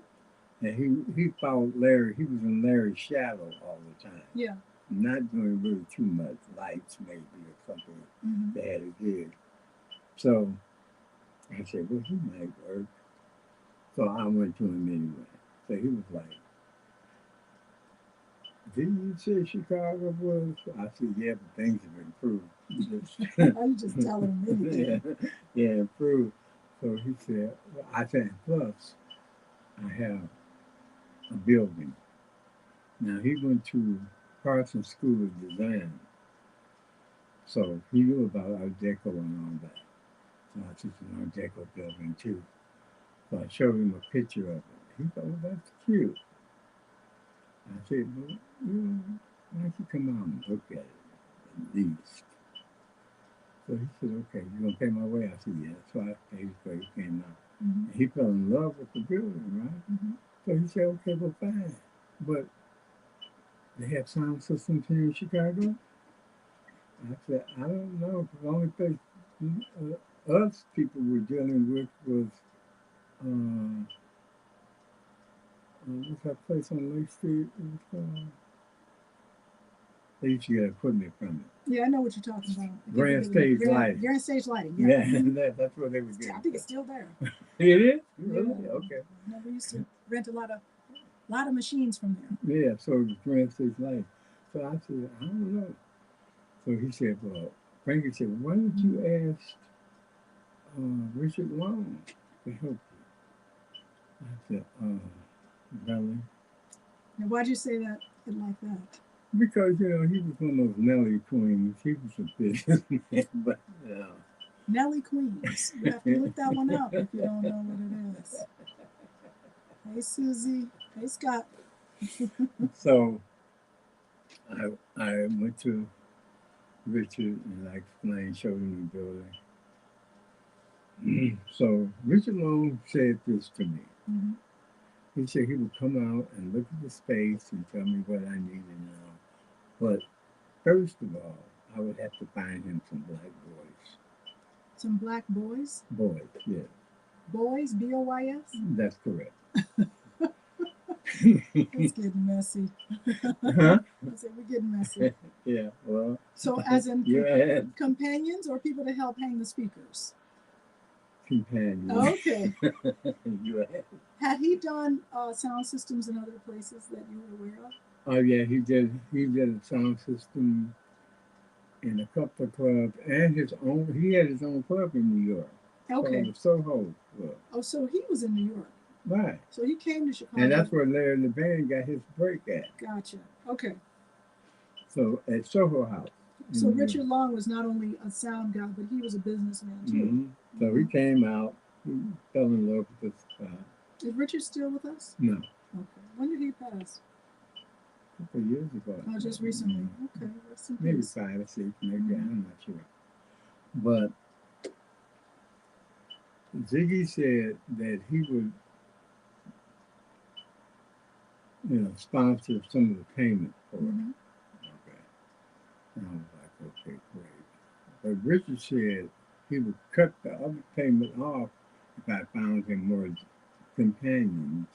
Speaker 2: And he followed Larry. He was in Larry's shadow all the time.
Speaker 1: Yeah.
Speaker 2: Not doing really too much, lights maybe or something they had a gig. So I said, well, he might work. So I went to him anyway. So he was like, didn't you say Chicago was? I said, yeah, but things have improved.
Speaker 1: I'm just telling him.
Speaker 2: Yeah, improved. So he said, well, I said, plus, I have a building. Now, he went to Parsons School of Design. So he knew about Art Deco and all that. So I said, an Art Deco building too. So I showed him a picture of it. He thought, well, that's cute. I said, well, why don't you come out and look at it at least? So he said, okay, you gonna pay my way? I said, yeah. So I paid for it. He came out. And he fell in love with the building, right? So he said, okay, well, fine. But they have sound systems here in Chicago? I said, I don't know. The only place us people were dealing with was, what's that place on Lake Street? They used to get equipment from it.
Speaker 1: Yeah, I know what you're talking about.
Speaker 2: Grand Stage Lighting.
Speaker 1: Grand Stage Lighting,
Speaker 2: yeah. That's what they were getting.
Speaker 1: I think it's still there.
Speaker 2: It is? Really?
Speaker 1: Yeah.
Speaker 2: Okay.
Speaker 1: No, we used to rent a lot of machines from there.
Speaker 2: Yeah, so it was Grand Stage Lighting. So I said, I don't know. So he said, well, Frankie said, why don't you ask Richard Long to help you? I said, oh, really?
Speaker 1: Now, why'd you say that like that?
Speaker 2: Because, you know, he was one of those Nelly queens. He was a businessman, but,
Speaker 1: Nelly Queens. You have to look that one up if you don't know what it is. Hey, Susie. Hey, Scott.
Speaker 2: So I went to Richard and I explained, showed him the building. So Richard Long said this to me.
Speaker 1: Mm-hmm.
Speaker 2: He said he would come out and look at the space and tell me what I needed now. But first of all, I would have to find him some black boys.
Speaker 1: Some black boys?
Speaker 2: Boys, yeah.
Speaker 1: Boys, B-O-Y-S?
Speaker 2: That's correct.
Speaker 1: It's getting messy.
Speaker 2: Huh?
Speaker 1: I said, we're getting messy.
Speaker 2: Yeah, well.
Speaker 1: So as in
Speaker 2: Yeah.
Speaker 1: companions or people to help hang the speakers?
Speaker 2: Companion.
Speaker 1: Okay.
Speaker 2: You
Speaker 1: Had he done sound systems in other places that you were aware of?
Speaker 2: Oh yeah, he did. He did a sound system in a couple of clubs, and his own. He had his own club in New York.
Speaker 1: Okay.
Speaker 2: Called the Soho Club.
Speaker 1: Oh, so he was in New York.
Speaker 2: Right.
Speaker 1: So he came to Chicago.
Speaker 2: And that's where Larry LeBand got his break at.
Speaker 1: Gotcha. Okay.
Speaker 2: So at Soho House.
Speaker 1: So Richard Long was not only a sound guy, but he was a businessman too.
Speaker 2: Mm-hmm. So he came out. He fell in love with this guy.
Speaker 1: Is Richard still with us?
Speaker 2: No.
Speaker 1: Okay. When did he pass?
Speaker 2: A couple of years ago.
Speaker 1: Oh, just recently. Okay.
Speaker 2: Maybe 5 or 6, maybe. I'm not sure. But Ziggy said that he would, you know, sponsor some of the payment for it. Okay. And I was like, okay, great. But Richard said he would cut the other payment off if I found him more companions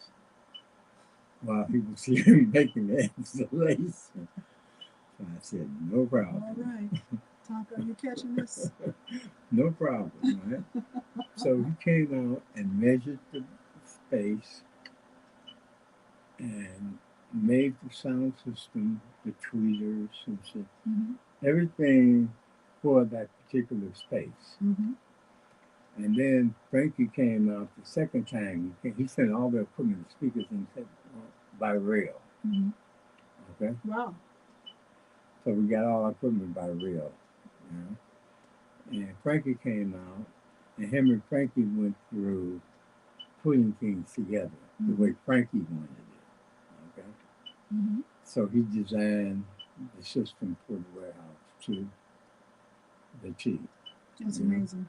Speaker 2: while he was here making the installation. So I said, no problem.
Speaker 1: All right. Tonka, are you catching this?
Speaker 2: No problem, right? So he came out and measured the space and made the sound system, the tweeters and shit, everything for that particular space. And then Frankie came out the second time. He sent all the equipment, the speakers, and sent by rail. Okay.
Speaker 1: Wow.
Speaker 2: So we got all our equipment by rail, you know. And Frankie came out, and him and Frankie went through putting things together the way Frankie wanted it. Okay. So he designed the system for the warehouse to the T.
Speaker 1: That's amazing.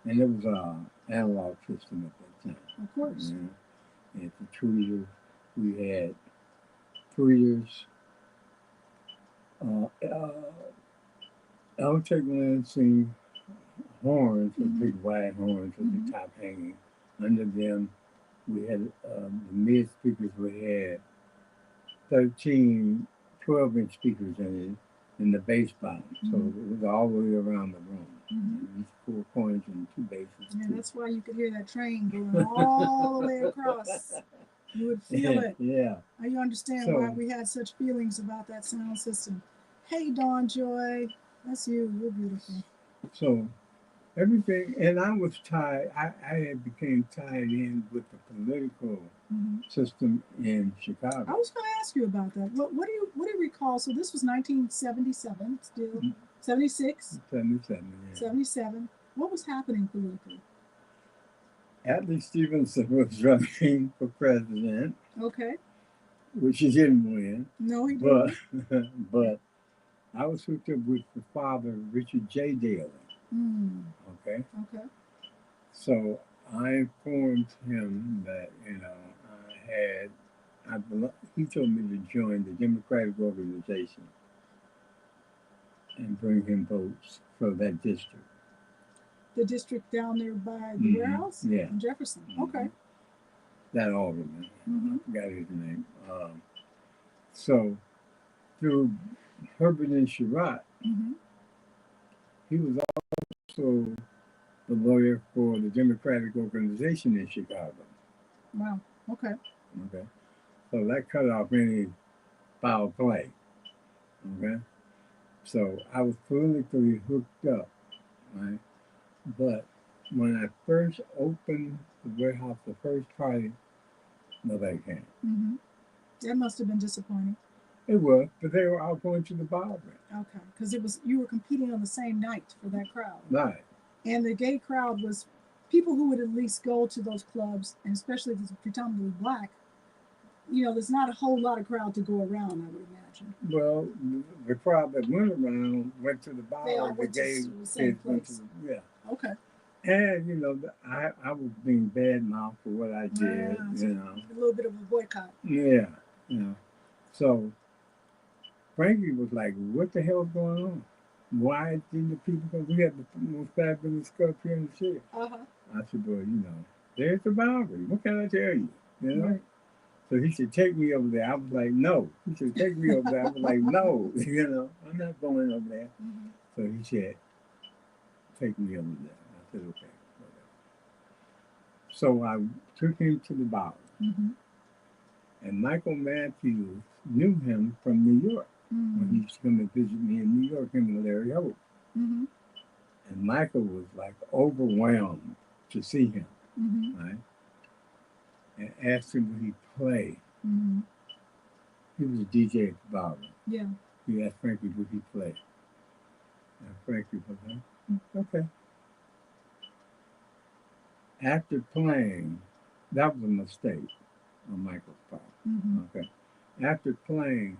Speaker 2: And it was an analog system at that time.
Speaker 1: Of course.
Speaker 2: You know? And the tweeter, we had tweeters, L-Tech Lansing horns, with big wide horns with the top hanging. Under them, we had the mid speakers. We had 13 12-inch speakers in it, in the bass bottom. So it was all the way around the room. These 4 corners and 2 basses.
Speaker 1: Yeah, that's why you could hear that train going all the way across. You would feel it.
Speaker 2: Yeah.
Speaker 1: Now you understand why we had such feelings about that sound system. Hey, Dawn Joy. That's you. You're beautiful.
Speaker 2: So everything, and I was tied, I had became tied in with the political system in Chicago.
Speaker 1: I was going to ask you about that. What do you recall? So this was 1977, still 76?
Speaker 2: 77, yeah.
Speaker 1: 77. What was happening politically?
Speaker 2: Adlai Stevenson was running for president.
Speaker 1: Okay.
Speaker 2: Which he didn't win.
Speaker 1: No, he didn't.
Speaker 2: But I was hooked up with the father, Richard J. Daly. Okay.
Speaker 1: Okay.
Speaker 2: So I informed him that, you know, he told me to join the Democratic organization and bring him votes for that district.
Speaker 1: The district down there by the warehouse?
Speaker 2: Yeah.
Speaker 1: In Jefferson. Okay.
Speaker 2: That alderman. I forgot his name. So through Herbert and Sherratt, he was also the lawyer for the Democratic organization in Chicago.
Speaker 1: Wow. Okay.
Speaker 2: Okay. So that cut off any foul play. Okay. So I was politically hooked up, right? But when I first opened the warehouse, the first party, Nobody came.
Speaker 1: Mm-hmm. That must have been disappointing.
Speaker 2: It was, but they were all going to the bar.
Speaker 1: Okay, because it was, you were competing on the same night for that crowd,
Speaker 2: Right.
Speaker 1: and the gay crowd was people who would at least go to those clubs, and especially if it's predominantly black. You know, there's not a whole lot of crowd to go around, I would imagine.
Speaker 2: Well, the crowd that went around went to the bar.
Speaker 1: They all
Speaker 2: The
Speaker 1: went to
Speaker 2: gay
Speaker 1: the same
Speaker 2: kids went to
Speaker 1: place.
Speaker 2: the, yeah.
Speaker 1: Okay.
Speaker 2: And you know, I was being bad mouthed for what I did.
Speaker 1: So
Speaker 2: You know.
Speaker 1: a little bit of a boycott.
Speaker 2: Yeah. You know. So Frankie was like, "What the hell's going on? Why didn't the people come? We had the most fabulous stuff here in the city."
Speaker 1: Uh-huh.
Speaker 2: I said, "Well, you know, there's the boundary. What can I tell you? You know."
Speaker 1: Right.
Speaker 2: So he said, "Take me over there." I was like, "No." He said, "Take me over there." I was like, "No." You know, I'm not going over there.
Speaker 1: Mm-hmm.
Speaker 2: So he said, "Take me over there." I said, "Okay." Whatever. So I took him to the bar,
Speaker 1: Mm-hmm.
Speaker 2: and Michael Matthews knew him from New York. When he used to come and visit me in New York, him and Larry Hope.
Speaker 1: Mm-hmm.
Speaker 2: And Michael was like overwhelmed to see him,
Speaker 1: Mm-hmm.
Speaker 2: right? And asked him would he play.
Speaker 1: Mm-hmm.
Speaker 2: He was a DJ at the bar.
Speaker 1: Yeah.
Speaker 2: He asked Frankie would he play. And Frankie was like, okay. After playing, that was a mistake on Michael's part.
Speaker 1: Mm-hmm.
Speaker 2: Okay. After playing,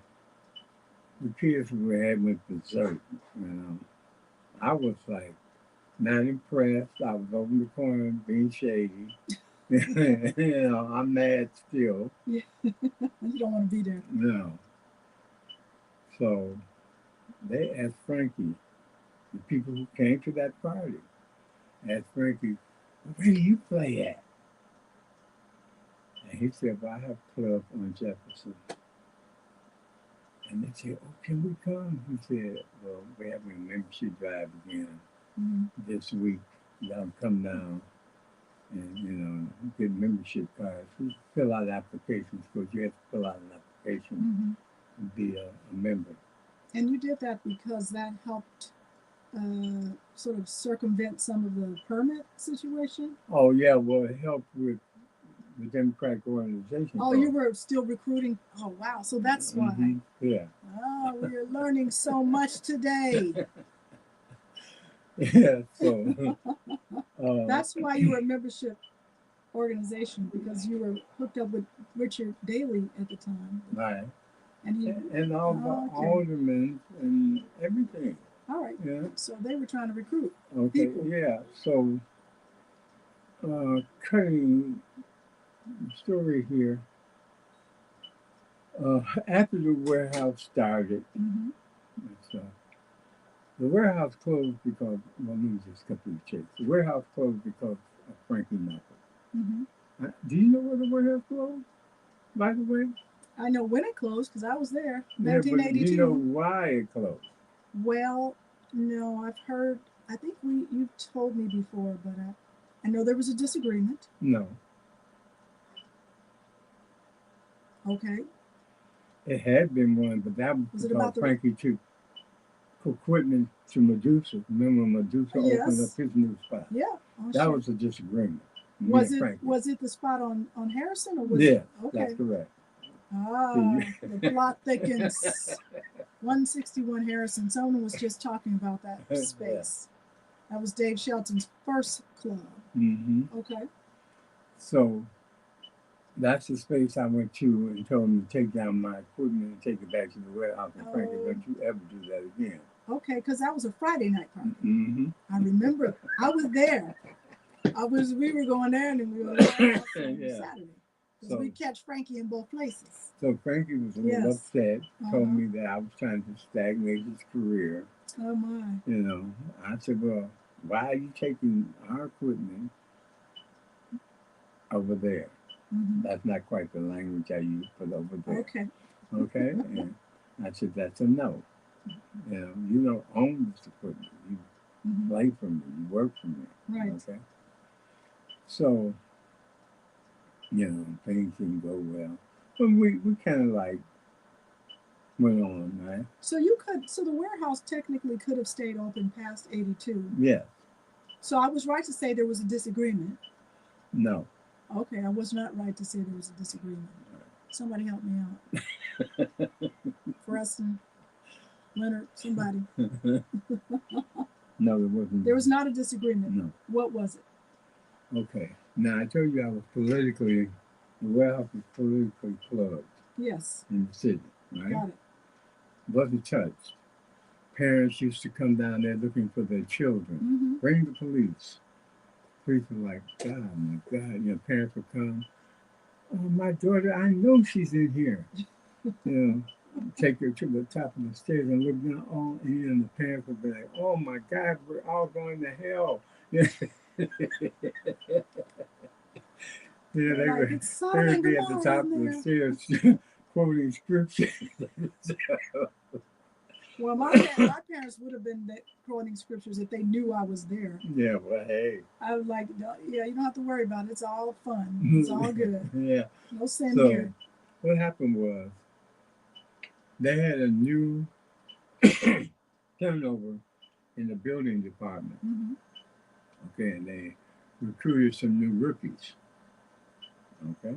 Speaker 2: the kids who had went berserk, you know. I was like not impressed. I was over in the corner being shady. You know, I'm mad still.
Speaker 1: Yeah. You don't want to be there.
Speaker 2: No. So they asked Frankie, the people who came to that party, asked Frankie, where do you play at? And he said, well, I have a club on Jefferson. And they said, oh, can we come? He said, well, we're having a membership drive again this week. Y'all come down and, you know, get membership cards. We fill out applications because you have to fill out an application to be a member.
Speaker 1: And you did that because that helped sort of circumvent some of the permit situation?
Speaker 2: Oh, yeah, well, it helped with the Democratic organization.
Speaker 1: Oh, you were still recruiting? Oh, wow. So that's why.
Speaker 2: Yeah.
Speaker 1: Oh, we're learning so much today.
Speaker 2: Yeah, so.
Speaker 1: That's why you were a membership organization, because you were hooked up with Richard Daley at the time.
Speaker 2: Right.
Speaker 1: And
Speaker 2: all the aldermen and everything.
Speaker 1: All right.
Speaker 2: Yeah.
Speaker 1: So they were trying to recruit
Speaker 2: people. Yeah. So, cutting the story here. After the warehouse started, the warehouse closed because, well, let me just cut to the chase. The warehouse closed because of Frankie Knuckles. Do you know where the warehouse closed, by the way?
Speaker 1: I know when it closed because I was there,
Speaker 2: 1982.
Speaker 1: Yeah,
Speaker 2: do you know why it closed?
Speaker 1: Well, no, I've heard, I think you've told me before, but I know there was a disagreement.
Speaker 2: No.
Speaker 1: Okay.
Speaker 2: It had been one, but that was because Frankie took equipment to Medusa. Remember Medusa opened up his new spot?
Speaker 1: Yeah.
Speaker 2: That was a disagreement.
Speaker 1: Was it the spot on Harrison, or was
Speaker 2: it? Okay. That's correct.
Speaker 1: Ah, the plot thickens. 161 Harrison. Someone was just talking about that space. That was Dave Shelton's first club. Okay. So
Speaker 2: that's the space I went to and told him to take down my equipment and take it back to the warehouse. And Frankie, don't you ever do that again.
Speaker 1: Okay, because that was a Friday night party. I remember. I was there. We were going there, and then we were going on Saturday. Because we catch Frankie in both places.
Speaker 2: So Frankie was a little upset, told me that I was trying to stagnate his career.
Speaker 1: Oh, my.
Speaker 2: You know, I said, well, why are you taking our equipment over there? That's not quite the language I use, but over there. Okay. Okay? And I said, that's a no. You know, you don't own this equipment. You play for me. You work for me. Right. Okay? So, you know, things didn't go well. But we kind of like went on, right? So the warehouse technically could have stayed open past 82. Yeah. So I was right to say there was a disagreement. No.
Speaker 1: Okay, I was not right to say there was a disagreement. Somebody help me out. Preston, Leonard, somebody.
Speaker 2: No, there wasn't.
Speaker 1: There was not a disagreement.
Speaker 2: No.
Speaker 1: What was it?
Speaker 2: Okay. Now I told you I was politically, the warehouse was politically plugged
Speaker 1: Yes.
Speaker 2: in the city, right?
Speaker 1: Got it.
Speaker 2: Wasn't touched. Parents used to come down there looking for their children.
Speaker 1: Mm-hmm.
Speaker 2: Bring the police. Police were like, God, my God. You know, parents would come. Oh, my daughter, I know she's in here. You know, take her to the top of the stairs and look down. Oh, and the parents would be like, oh my God, we're all going to hell. Yeah, yeah,
Speaker 1: They're like, it's
Speaker 2: they
Speaker 1: Sodom
Speaker 2: would
Speaker 1: and
Speaker 2: be at the
Speaker 1: Gomorrah
Speaker 2: top
Speaker 1: in
Speaker 2: of the
Speaker 1: there.
Speaker 2: stairs quoting scripture.
Speaker 1: Well, my parents would have been quoting scriptures if they knew I was there.
Speaker 2: Yeah, well, hey.
Speaker 1: I was like, yeah, you don't have to worry about it. It's all fun. It's all good.
Speaker 2: Yeah.
Speaker 1: No sin
Speaker 2: So,
Speaker 1: here.
Speaker 2: what happened was they had a new turnover in the building department.
Speaker 1: Mm-hmm.
Speaker 2: Okay, and they recruited some new rookies. Okay,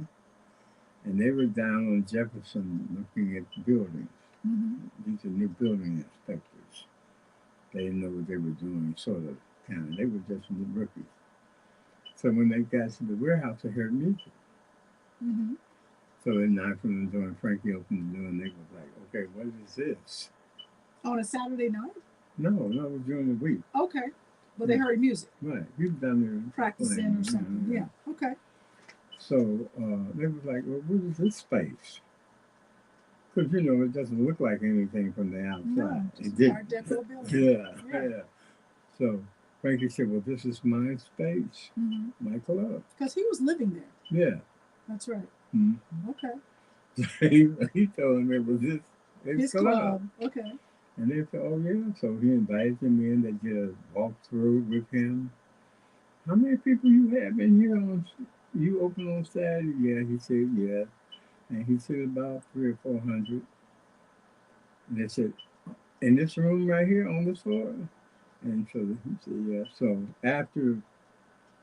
Speaker 2: and they were down on Jefferson looking at the buildings.
Speaker 1: Mm-hmm.
Speaker 2: These are new building inspectors. They didn't know what they were doing, sort of, kind of. They were just new rookies. So when they got to the warehouse, they heard music.
Speaker 1: Mm-hmm.
Speaker 2: So they knocked on the door, and Frankie opened the door, and they was like, "Okay, what is this?"
Speaker 1: On a Saturday night?
Speaker 2: No, it was during the week.
Speaker 1: Okay. But they heard music.
Speaker 2: Right, he was down there
Speaker 1: Practicing
Speaker 2: playing,
Speaker 1: or something. Yeah. Okay.
Speaker 2: So they was like, "Well, what is this space?" Because you know it doesn't look like anything from the outside.
Speaker 1: No,
Speaker 2: It
Speaker 1: just Art
Speaker 2: did.
Speaker 1: Deco building.
Speaker 2: Yeah. So Frankie said, "Well, this is my space,
Speaker 1: Mm-hmm.
Speaker 2: my club."
Speaker 1: Because he was living there.
Speaker 2: Yeah.
Speaker 1: That's right.
Speaker 2: Mm-hmm.
Speaker 1: Okay.
Speaker 2: he told him it was his club.
Speaker 1: Okay.
Speaker 2: And they said, "Oh yeah." So he invited them in. They did a walkthrough with him. How many people you have in here on? You open on Saturday? Yeah. He said, "Yeah." And he said about 300 or 400. And they said, "In this room right here on this floor?" And so he said, "Yeah." So after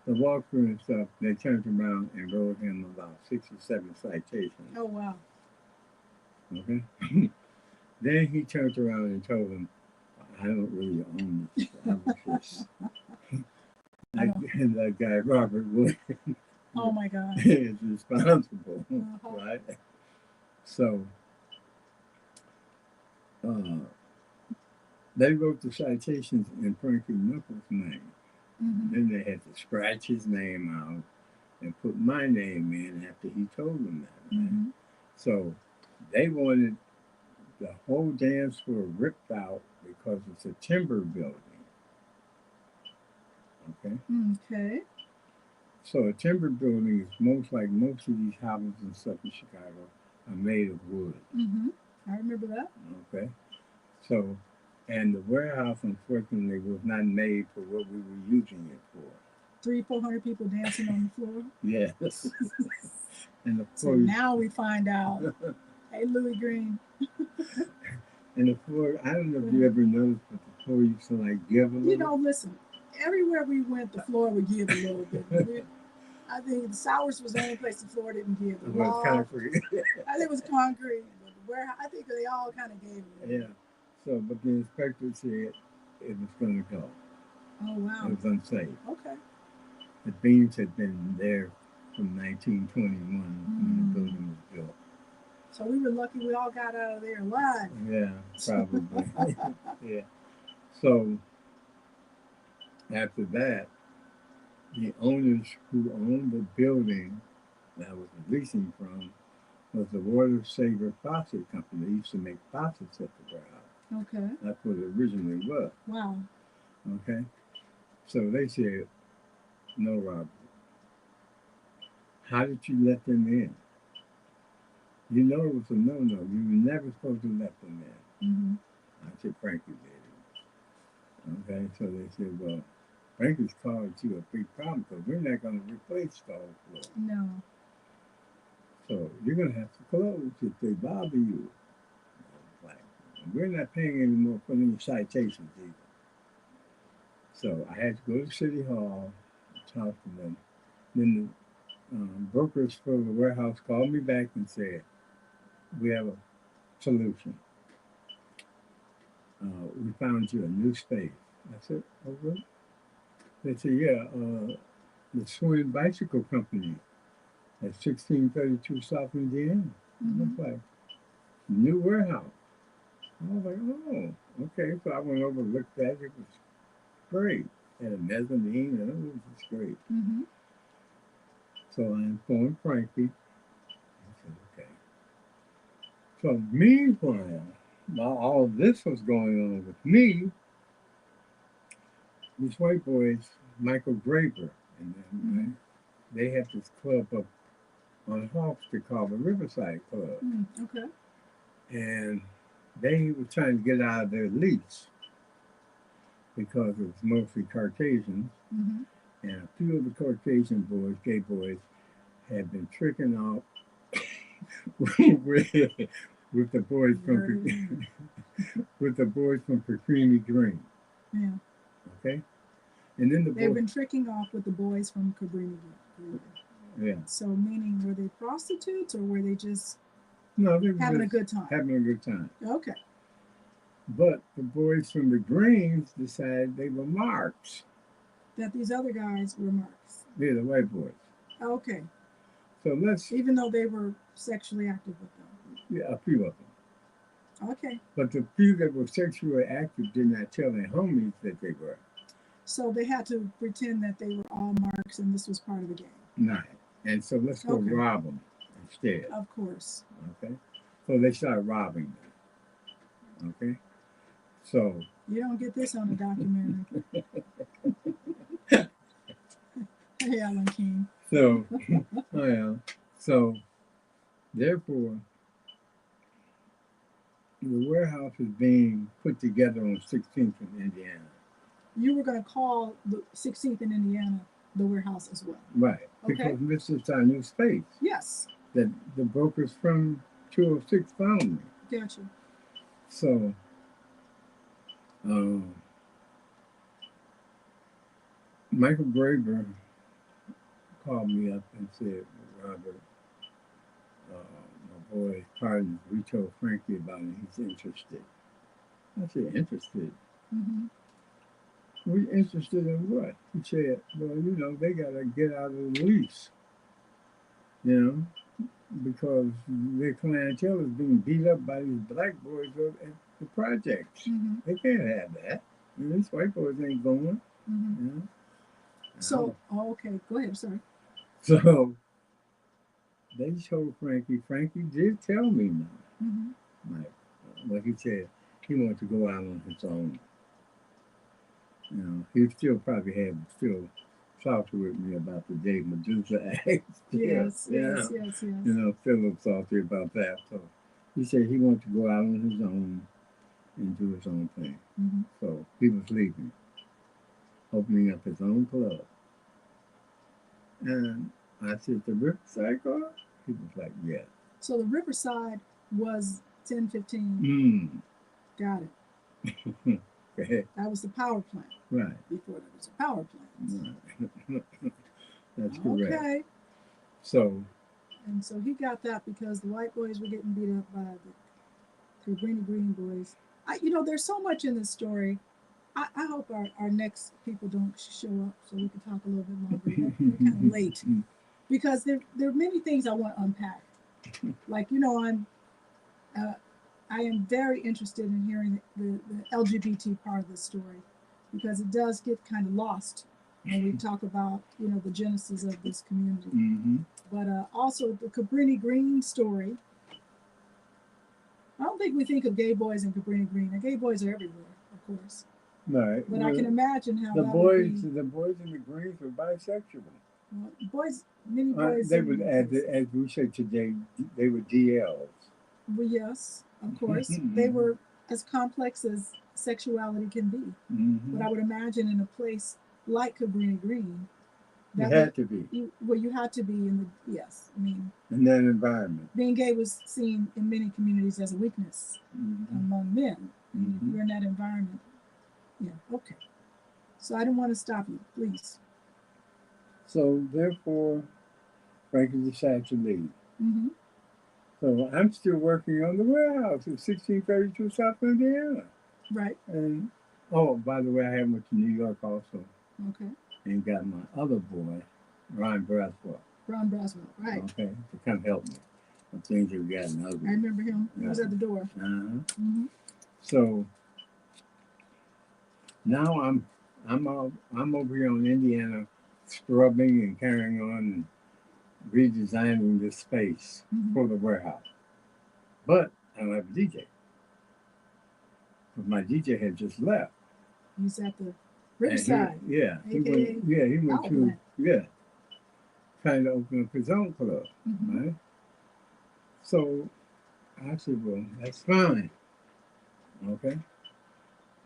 Speaker 2: the walkthrough and stuff, they turned around and wrote him about 67 citations.
Speaker 1: Oh, wow.
Speaker 2: Okay. Then he turned around and told them, "I don't really own this. I was just that guy Robert Williams
Speaker 1: Oh, my God.
Speaker 2: is responsible."
Speaker 1: Uh-huh.
Speaker 2: Right? So they wrote the citations in Frankie Knuckles' name.
Speaker 1: Mm-hmm.
Speaker 2: Then they had to scratch his name out and put my name in after he told them that.
Speaker 1: Mm-hmm.
Speaker 2: So they wanted the whole dance floor ripped out because it's a timber building. Okay?
Speaker 1: Okay.
Speaker 2: So a timber building is most of these houses and stuff in Chicago are made of wood.
Speaker 1: Mm-hmm. I remember that.
Speaker 2: Okay? So, and the warehouse, unfortunately, was not made for what we were using it for.
Speaker 1: 300-400 people dancing on the floor.
Speaker 2: Yes. And the
Speaker 1: So
Speaker 2: floor.
Speaker 1: now we find out. Hey, Louis Green.
Speaker 2: And the floor, I don't know if you ever noticed, but the floor used to like give a little.
Speaker 1: You know, listen, everywhere we went, the floor would give a little bit. I think the Sours was the only place the floor didn't give.
Speaker 2: It was concrete.
Speaker 1: I think it was concrete. But I think they all kind of gave it.
Speaker 2: Yeah. So, but the inspector said it was going to go.
Speaker 1: Oh, wow.
Speaker 2: It was unsafe.
Speaker 1: Okay.
Speaker 2: The beams had been there from 1921 when the building was built.
Speaker 1: So we were lucky we all got out of there alive.
Speaker 2: Yeah, probably. Yeah. So after that, the owners who owned the building that I was leasing from was the Water Saver Faucet Company. They used to make faucets at the warehouse.
Speaker 1: Okay.
Speaker 2: That's what it originally was.
Speaker 1: Wow.
Speaker 2: Okay. So they said, "No, Robert. How did you let them in? You know it was a no-no. You were never supposed to let them in."
Speaker 1: Mm-hmm.
Speaker 2: I said, "Frankie did it." Okay. So they said, "Well, Frankie's caused you a big problem because we're not going to replace the whole floor.
Speaker 1: No.
Speaker 2: So you're going to have to close if they bother you." Like, we're not paying any more for any citations either. So I had to go to City Hall and talk to them. Then brokers for the warehouse called me back and said, "We have a solution. We found you a new space." I said, "Oh, really?" They said, "Yeah, the Swing Bicycle Company at 1632 South Indiana." I was like, "New warehouse." I was like, "Oh, okay." So I went over and looked at it. It was great. Had a mezzanine, and it was just great. So I informed Frankie. I said, "Okay." So meanwhile, while all of this was going on with me, these white boys, Michael Graver, and them, right, they had this club up on Hofstra called the Riverside Club.
Speaker 1: Okay.
Speaker 2: And they were trying to get out of their lease because it was mostly Caucasians. And a few of the Caucasian boys, gay boys, had been tricking off with the boys from with the boys from Cabrini Green.
Speaker 1: Yeah.
Speaker 2: Okay. And then
Speaker 1: they've been tricking off with the boys from Cabrini Green.
Speaker 2: Yeah.
Speaker 1: So meaning, were they prostitutes or were they just
Speaker 2: no, they were
Speaker 1: having
Speaker 2: just
Speaker 1: a good time?
Speaker 2: Having a good time.
Speaker 1: Okay.
Speaker 2: But the boys from the Greens decided they were marks.
Speaker 1: That these other guys were marks.
Speaker 2: Yeah, the white boys.
Speaker 1: Okay.
Speaker 2: So let's.
Speaker 1: Even though they were sexually active with them.
Speaker 2: Yeah, a few of them.
Speaker 1: Okay.
Speaker 2: But the few that were sexually active did not tell their homies that they were.
Speaker 1: So they had to pretend that they were all marks and this was part of the game.
Speaker 2: Right. And so let's go rob them instead.
Speaker 1: Of course.
Speaker 2: Okay. So they started robbing them. Okay. So.
Speaker 1: You don't get this on a documentary. Hey, Alan King.
Speaker 2: So, oh yeah. So, therefore, the warehouse is being put together on 16th in Indiana.
Speaker 1: You were going to call the 16th in Indiana the warehouse as well.
Speaker 2: Right.
Speaker 1: Okay.
Speaker 2: Because this is our new space.
Speaker 1: Yes.
Speaker 2: That the brokers from 206 found me.
Speaker 1: Gotcha.
Speaker 2: So, Michael Graver called me up and said, "Robert, my boy Pardon, we told Frankie about it. He's interested." I said, "Interested? We interested in what?" He said, "Well, you know, they got to get out of the lease, you know, because their clientele is being beat up by these black boys at the projects. They can't have that. And these white boys ain't going." You know?
Speaker 1: So, okay, go ahead, sorry.
Speaker 2: So they told Frankie. Frankie did tell me now. Like what he said, he wanted to go out on his own. You know, he still probably still salty with me about the Dave Medusa act.
Speaker 1: Yes.
Speaker 2: You know, still salty about that. So he said he wanted to go out on his own and do his own thing. So he was leaving, opening up his own club. And I said, "The Riverside Club?" He was like, "Yeah."
Speaker 1: So the Riverside was 1015. Got it.
Speaker 2: Okay.
Speaker 1: That was the power plant.
Speaker 2: Right.
Speaker 1: Before there was a power plant.
Speaker 2: Right. That's correct.
Speaker 1: Okay.
Speaker 2: So.
Speaker 1: And so he got that because the white boys were getting beat up by the Cabrini Green boys. You know, there's so much in this story. I hope our next people don't show up so we can talk a little bit longer. They're kind of late because there are many things I want to unpack. Like, you know, I am very interested in hearing the LGBT part of the story because it does get kind of lost when we talk about, you know, the genesis of this community. But also the Cabrini Green story. I don't think we think of gay boys in Cabrini Green. The gay boys are everywhere, of course.
Speaker 2: Right.
Speaker 1: But I can imagine how
Speaker 2: the
Speaker 1: that
Speaker 2: boys,
Speaker 1: would be.
Speaker 2: The boys in the Greens were bisexual.
Speaker 1: Well, many boys.
Speaker 2: They would, as we say today, they were DLs.
Speaker 1: Well, yes, of course. They were as complex as sexuality can be. But I would imagine in a place like Cabrini Green,
Speaker 2: you had to be.
Speaker 1: You had to be in the, yes, I mean.
Speaker 2: In that environment.
Speaker 1: Being gay was seen in many communities as a weakness among men. And if you're in that environment, yeah, okay. So I don't want to stop you, please.
Speaker 2: So therefore, Frankie decided to leave.
Speaker 1: Mm-hmm.
Speaker 2: So I'm still working on the warehouse at 1632 South Indiana.
Speaker 1: Right.
Speaker 2: And oh, by the way, I went to New York also
Speaker 1: Okay.
Speaker 2: and got my other boy, Ron Braswell,
Speaker 1: Ron Braswell. Right.
Speaker 2: okay, to come help me. The things have gotten ugly.
Speaker 1: I remember him. He was at the door. Mm-hmm.
Speaker 2: So now I'm over here on Indiana, scrubbing and carrying on and redesigning this space for the warehouse. But I don't have a DJ. But my DJ had just left.
Speaker 1: He's at the Riverside.
Speaker 2: He went to trying to open up his own club, right? So I said, well, that's fine. Okay.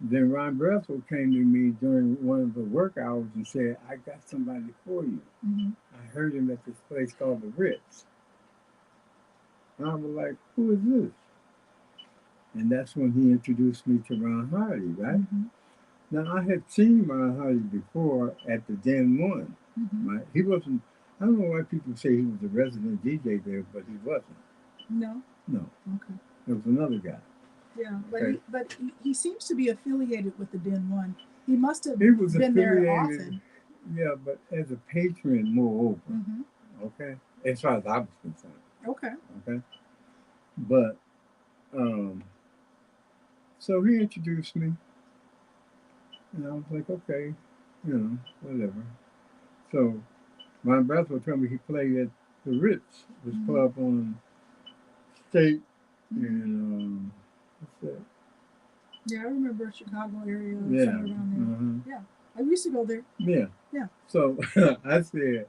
Speaker 2: Then Ron Bressel came to me during one of the work hours and said, I got somebody for you. I heard him at this place called the Ritz. And I was like, who is this? And that's when he introduced me to Ron Hardy, right? Now, I had seen Ron Hardy before at the Den One, right? He wasn't, I don't know why people say he was a resident DJ there, but he wasn't.
Speaker 1: No?
Speaker 2: No.
Speaker 1: Okay.
Speaker 2: There was another guy.
Speaker 1: Yeah, but,
Speaker 2: Okay.
Speaker 1: he seems to be affiliated with the Den One. He must have
Speaker 2: He was
Speaker 1: been there
Speaker 2: affiliated,
Speaker 1: often.
Speaker 2: yeah, but as a patron, moreover, okay? As far as I was concerned.
Speaker 1: Okay.
Speaker 2: Okay? But, so he introduced me, and I was like, okay, whatever. So, my brother told me he played at the Ritz, this club on State, and, what's that?
Speaker 1: Yeah, I remember Chicago area,
Speaker 2: Yeah.
Speaker 1: somewhere around there. Yeah, I used to go there.
Speaker 2: Yeah.
Speaker 1: Yeah.
Speaker 2: So, I said,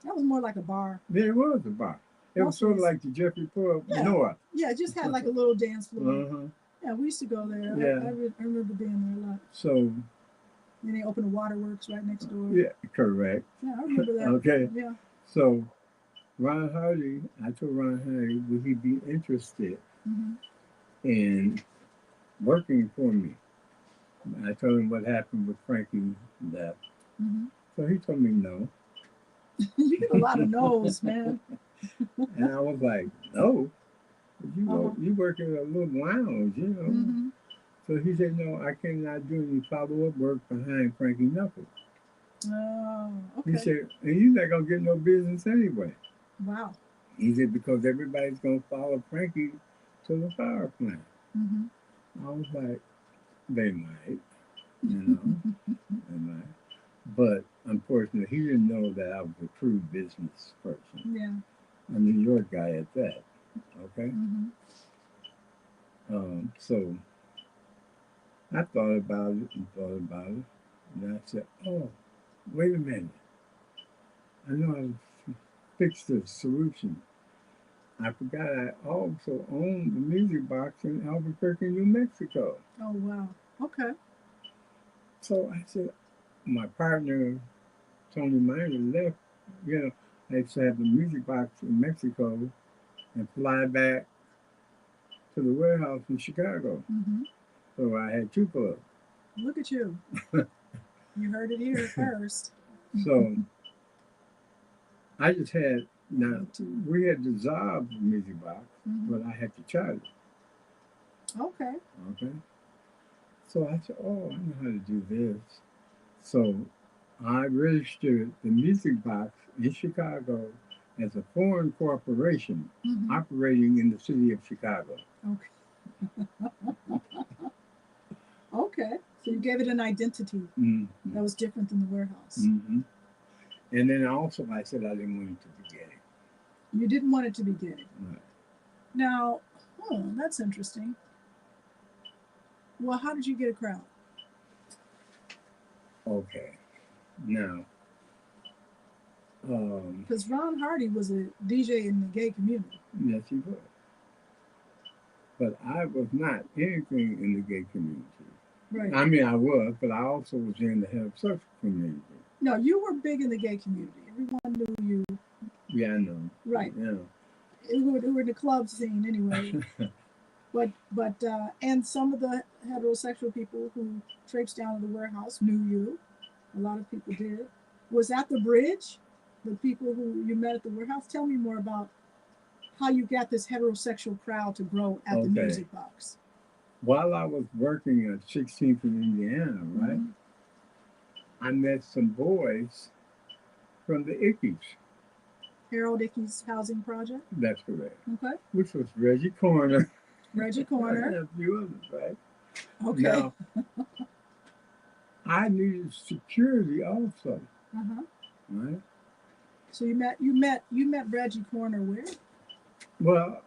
Speaker 1: that was more like a bar.
Speaker 2: There was a bar. It was sort of like the Jeffrey Pub North.
Speaker 1: Yeah, it just had like a little dance floor. Yeah, we used to go there. Yeah. I remember being there a lot.
Speaker 2: So.
Speaker 1: Then they opened a waterworks right next door.
Speaker 2: Yeah, correct.
Speaker 1: Yeah, I remember that.
Speaker 2: Okay.
Speaker 1: Yeah.
Speaker 2: So, Ron Hardy, I told Ron Hardy, would he be interested in working for me? I told him what happened with Frankie left. So he told me no.
Speaker 1: You get a lot of no's, man.
Speaker 2: And I was like, no. You work in a little lounge, So he said, no, I cannot do any follow-up work behind Frankie Knuckles.
Speaker 1: Oh, okay.
Speaker 2: He said, and you're not going to get no business anyway.
Speaker 1: Wow.
Speaker 2: He said, because everybody's going to follow Frankie to the power plant. I was like, they might, they might. But unfortunately, he didn't know that I was a true business person.
Speaker 1: Yeah.
Speaker 2: A New York guy at that. Okay? So I thought about it. And I said, oh, wait a minute. I know how to fix the solution. I forgot I also owned the music box in Albuquerque, New Mexico.
Speaker 1: Oh, wow. Okay.
Speaker 2: So I said, my partner, Tony Miner, left, I used to have the music box in Mexico and fly back to the warehouse in Chicago. So I had two clubs.
Speaker 1: Look at you. You heard it here first.
Speaker 2: So I just had, we had dissolved the music box, but I had to charge it.
Speaker 1: Okay.
Speaker 2: Okay. So I said, oh, I know how to do this. So I registered the music box in Chicago as a foreign corporation operating in the city of Chicago.
Speaker 1: Okay. Okay. So you gave it an identity that was different than the warehouse.
Speaker 2: And then also I said I didn't want it to be gay.
Speaker 1: You didn't want it to be gay.
Speaker 2: Right.
Speaker 1: Now, that's interesting. Well, how did you get a crowd?
Speaker 2: Okay. Now,
Speaker 1: because Ron Hardy was a DJ in the gay community.
Speaker 2: Yes, he was. But I was not anything in the gay community.
Speaker 1: Right.
Speaker 2: I mean, I was, but I also was in the heterosexual community.
Speaker 1: No, you were big in the gay community. Everyone knew you.
Speaker 2: Yeah, I know.
Speaker 1: Right.
Speaker 2: Yeah.
Speaker 1: Who were in the club scene anyway. but and some of the heterosexual people who traipsed down to the warehouse knew you. A lot of people did. Was that the bridge? the people who you met at the warehouse. Tell me more about how you got this heterosexual crowd to grow at the
Speaker 2: Okay.
Speaker 1: music box.
Speaker 2: While I was working at 16th in Indiana, right,
Speaker 1: Mhm.
Speaker 2: I met some boys from the Ickies.
Speaker 1: Harold Ickey's housing project.
Speaker 2: That's correct.
Speaker 1: Okay.
Speaker 2: Which was Reggie Corner
Speaker 1: Reggie
Speaker 2: and
Speaker 1: Corner.
Speaker 2: a few others, right?
Speaker 1: Okay.
Speaker 2: Now, I needed security also,
Speaker 1: Uh-huh.
Speaker 2: right?
Speaker 1: So you met Reggie Corner where?
Speaker 2: Well,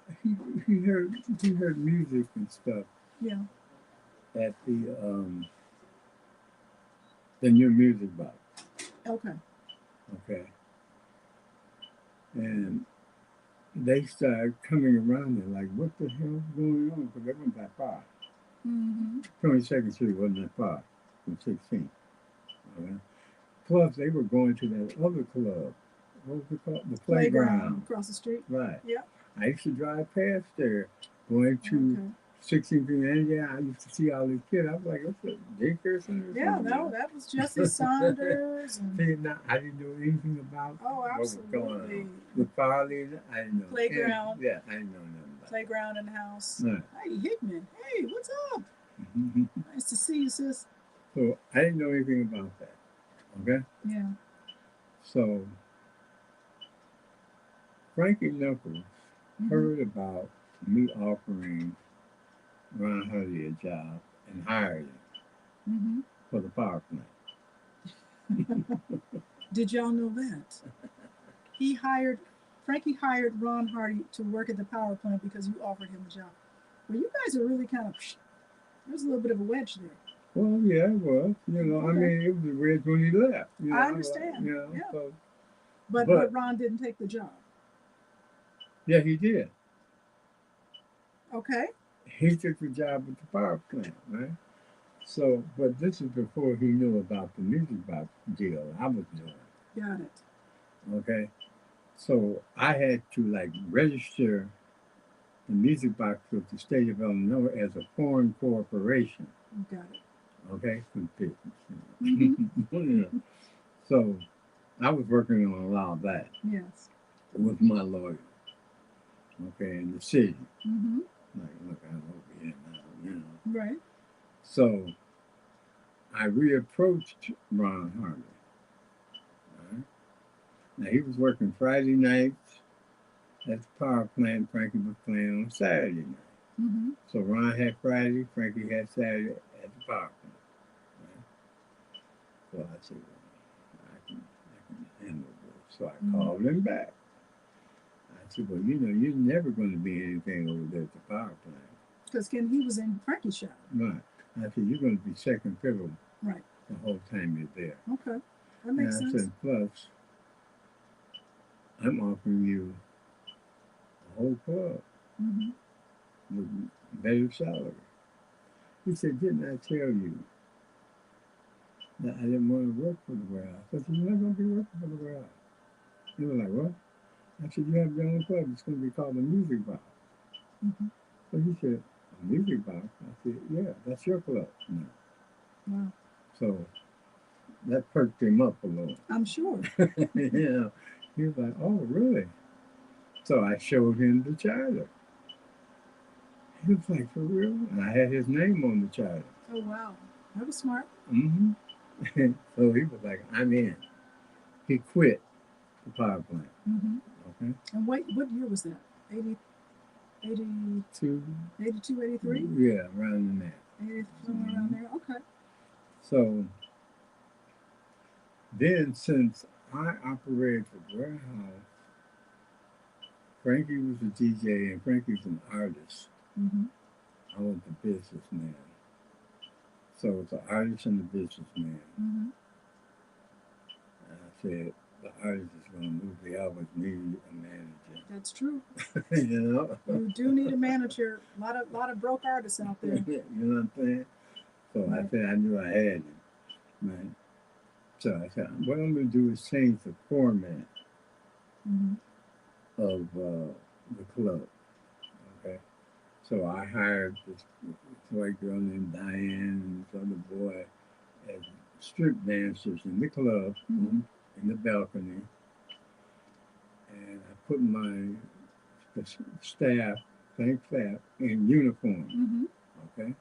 Speaker 2: he heard music and stuff
Speaker 1: Yeah.
Speaker 2: at the new music box.
Speaker 1: Okay.
Speaker 2: Okay. And they started coming around there like, what the hell's going on? Because they weren't that far.
Speaker 1: Mm-hmm.
Speaker 2: 22nd Street wasn't that far from 16th. Okay. Plus, they were going to that other club. What was it called? The Playground.
Speaker 1: Across the street.
Speaker 2: Right.
Speaker 1: Yep.
Speaker 2: I used to drive past there going to
Speaker 1: Okay.
Speaker 2: 16th and yeah, I used to see all these kids. I was like, what's that, daycare center or
Speaker 1: Yeah,
Speaker 2: something?
Speaker 1: no, that was Jesse Saunders and
Speaker 2: See, now, I didn't know anything about
Speaker 1: oh,
Speaker 2: what was going
Speaker 1: absolutely.
Speaker 2: on. The Farley's, I didn't know.
Speaker 1: Playground.
Speaker 2: Yeah, I didn't know nothing about
Speaker 1: Playground in the house.
Speaker 2: it. Right.
Speaker 1: Hey, Hickman. Hey, what's up? Nice to see you, sis.
Speaker 2: So I didn't know anything about that. Okay?
Speaker 1: Yeah.
Speaker 2: So Frankie Knuckles
Speaker 1: Mhm.
Speaker 2: heard about me offering Ron Hardy a job and hired him
Speaker 1: Mhm.
Speaker 2: for the power plant.
Speaker 1: Did y'all know that? He hired Frankie hired Ron Hardy to work at the power plant because you offered him a job. Well, you guys are really kind of there's a little bit of a wedge there.
Speaker 2: Well, yeah, it was. You know, I
Speaker 1: Okay.
Speaker 2: mean, it was a red when he left. You know,
Speaker 1: I understand.
Speaker 2: You know,
Speaker 1: Yeah.
Speaker 2: so,
Speaker 1: But
Speaker 2: but
Speaker 1: Ron didn't take the job.
Speaker 2: yeah, he did.
Speaker 1: Okay.
Speaker 2: He took the job at the power plant, right? So, but this is before he knew about the music box deal I was doing.
Speaker 1: Got it.
Speaker 2: Okay, so I had to like register the music box with the state of Illinois as a foreign corporation.
Speaker 1: Got it.
Speaker 2: Okay, for business.
Speaker 1: Mhm.
Speaker 2: You know. So I was working on a lot of that
Speaker 1: Yes.
Speaker 2: with my lawyer. Okay, in the city.
Speaker 1: Mhm.
Speaker 2: Like, look, I hope he didn't know, you know.
Speaker 1: Right.
Speaker 2: So I reapproached Ron Hardy. All right? Now he was working Friday nights at the power plant. Frankie was playing on Saturday night.
Speaker 1: Mhm.
Speaker 2: So Ron had Friday, Frankie had Saturday at the power plant. Right? So I said, well, I can handle this. So I called him back. I said, well, you know, you're never going to be anything over there at the power plant.
Speaker 1: Because Ken, he was in Frankie's shop.
Speaker 2: Right. I said, you're going to be second fiddle
Speaker 1: Right.
Speaker 2: the whole time you're there.
Speaker 1: Okay. That makes
Speaker 2: And I
Speaker 1: sense.
Speaker 2: said, plus, I'm offering you a whole club
Speaker 1: Mhm.
Speaker 2: with better salary. He said, didn't I tell you that I didn't want to work for the warehouse? I said, you're not going to be working for the warehouse. They were like, what? I said, you have your own club. It's going to be called the Music Box.
Speaker 1: Mhm.
Speaker 2: So he said, a music box? I said, yeah, that's your club now.
Speaker 1: Wow.
Speaker 2: So that perked him up a little.
Speaker 1: I'm sure.
Speaker 2: You know, he was like, oh, really? So I showed him the charter. He was like, for real? And I had his name on the charter.
Speaker 1: Oh wow. That was smart.
Speaker 2: Mm-hmm. So he was like, I'm in. He quit the power plant.
Speaker 1: Mhm.
Speaker 2: Okay.
Speaker 1: And what year was that? 80, 80,
Speaker 2: Two,
Speaker 1: 82, 83?
Speaker 2: yeah, around in there.
Speaker 1: 80, somewhere around there. Okay.
Speaker 2: So then, since I operated the warehouse, Frankie was a DJ and Frankie's an artist.
Speaker 1: Mhm.
Speaker 2: I was the businessman. So it's an artist and a businessman.
Speaker 1: Mhm.
Speaker 2: And I said, the artist is going to move. They always need a manager.
Speaker 1: That's true.
Speaker 2: You know?
Speaker 1: You do need a manager. A lot of broke artists out there.
Speaker 2: You know what I'm saying? So I
Speaker 1: Right.
Speaker 2: said, I knew I had him. Right? So I said, what I'm going to do is change the format
Speaker 1: Mhm.
Speaker 2: of the club. Okay? So I hired this white girl named Diane and this other boy as strip dancers in the club,
Speaker 1: Mhm.
Speaker 2: in the balcony. put my staff, thank staff, in uniform.
Speaker 1: Mm-hmm.
Speaker 2: Okay,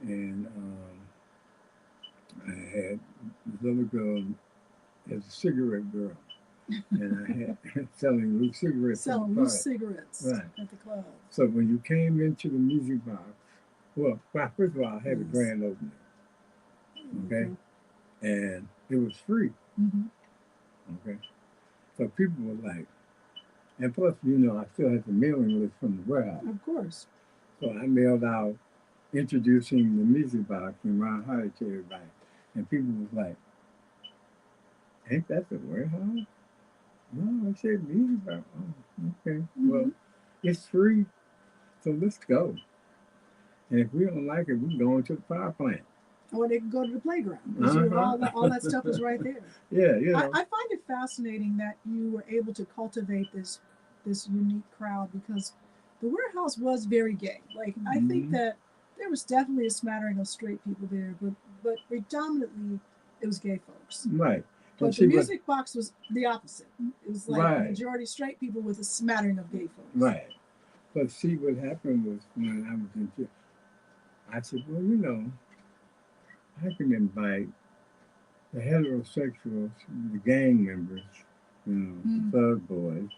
Speaker 2: and I had this little girl as a cigarette girl, and I had selling loose cigarettes.
Speaker 1: Selling loose cigarettes
Speaker 2: Right.
Speaker 1: at the club.
Speaker 2: So when you came into the music box, well, first of all, I had a
Speaker 1: Yes.
Speaker 2: grand opening. Okay, and it was free.
Speaker 1: Mm-hmm.
Speaker 2: Okay, so people were like, and plus, you know, I still had the mailing list from the warehouse.
Speaker 1: Of course.
Speaker 2: So I mailed out introducing the music box and Ron Hardy to everybody. And people was like, ain't that the warehouse? No, I said music box. Oh, okay.
Speaker 1: Mm-hmm.
Speaker 2: Well, it's free. So let's go. And if we don't like it, we can go into the power plant.
Speaker 1: Or they can go to the playground. Because all that stuff is right there.
Speaker 2: Yeah, you know.
Speaker 1: I find it fascinating that you were able to cultivate this unique crowd, because the warehouse was very gay. Like, I think that there was definitely a smattering of straight people there, but predominantly it was gay folks.
Speaker 2: Right.
Speaker 1: But the music box was the opposite. It was like
Speaker 2: Right.
Speaker 1: majority straight people with a smattering of gay folks.
Speaker 2: Right. But see, what happened was when I was in jail, I said, well, you know, I can invite the heterosexuals, the gang members, you know, the thug boys,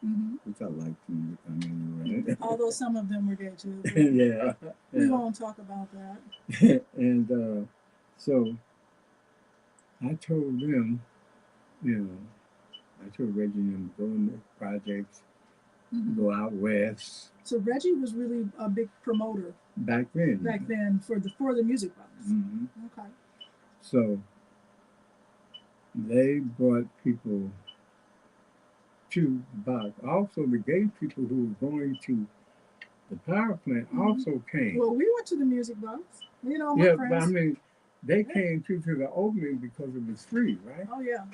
Speaker 2: which I liked them to come anyway.
Speaker 1: Although some of them were gay too.
Speaker 2: Yeah.
Speaker 1: We won't talk about that.
Speaker 2: And so I told them, you know, I told Reggie them to go in the projects, go out west.
Speaker 1: So Reggie was really a big promoter
Speaker 2: back then
Speaker 1: for the music box. Okay.
Speaker 2: So they brought people to the box. Also, the gay people who were going to the power plant also came.
Speaker 1: Well, we went to the music box. You know, my
Speaker 2: yeah,
Speaker 1: friends.
Speaker 2: but I mean, they came to the opening because it was free, right?
Speaker 1: Oh yeah.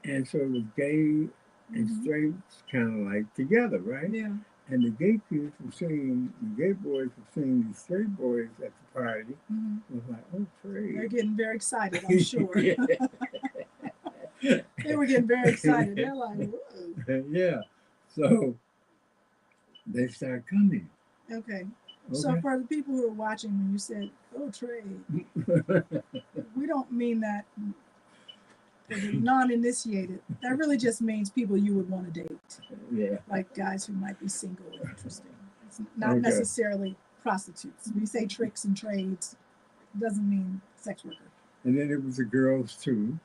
Speaker 2: And so it was gay and straights kind of like together, right?
Speaker 1: Yeah.
Speaker 2: And the gay kids were singing, the gay boys were singing these straight boys at the party. It was like, oh, Trey.
Speaker 1: They're getting very excited, I'm sure. They were getting very excited. They're like, whoa.
Speaker 2: Yeah. So they started coming.
Speaker 1: Okay. So for the people who are watching, when you said, oh, Trey, we don't mean that for the non-initiated. That really just means people you would want to date.
Speaker 2: Yeah.
Speaker 1: Like guys who might be single or interesting. It's not necessarily prostitutes. We say tricks and trades. It doesn't mean sex worker.
Speaker 2: And then it was the girls too.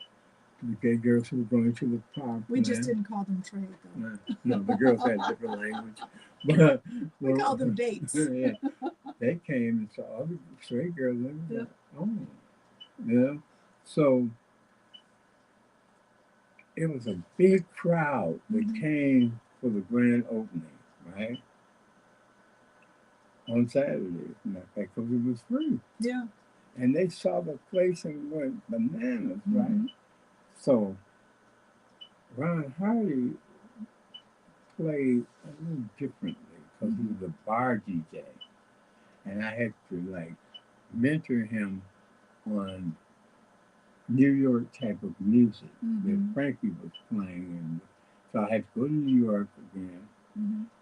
Speaker 2: The gay girls who were going to the park.
Speaker 1: We just didn't call them trade though.
Speaker 2: No, the girls had a different language. But
Speaker 1: we called them dates.
Speaker 2: Yeah. They came and saw other straight girls and like, oh. Yeah. So it was a big crowd that came for the grand opening, right? On Saturday, matter of fact, because it was free.
Speaker 1: Yeah.
Speaker 2: And they saw the place and went bananas, right? So Ron Hardy played a little differently because he was a bar DJ. And I had to like mentor him on New York type of music that Frankie was playing. And so I had to go to New York again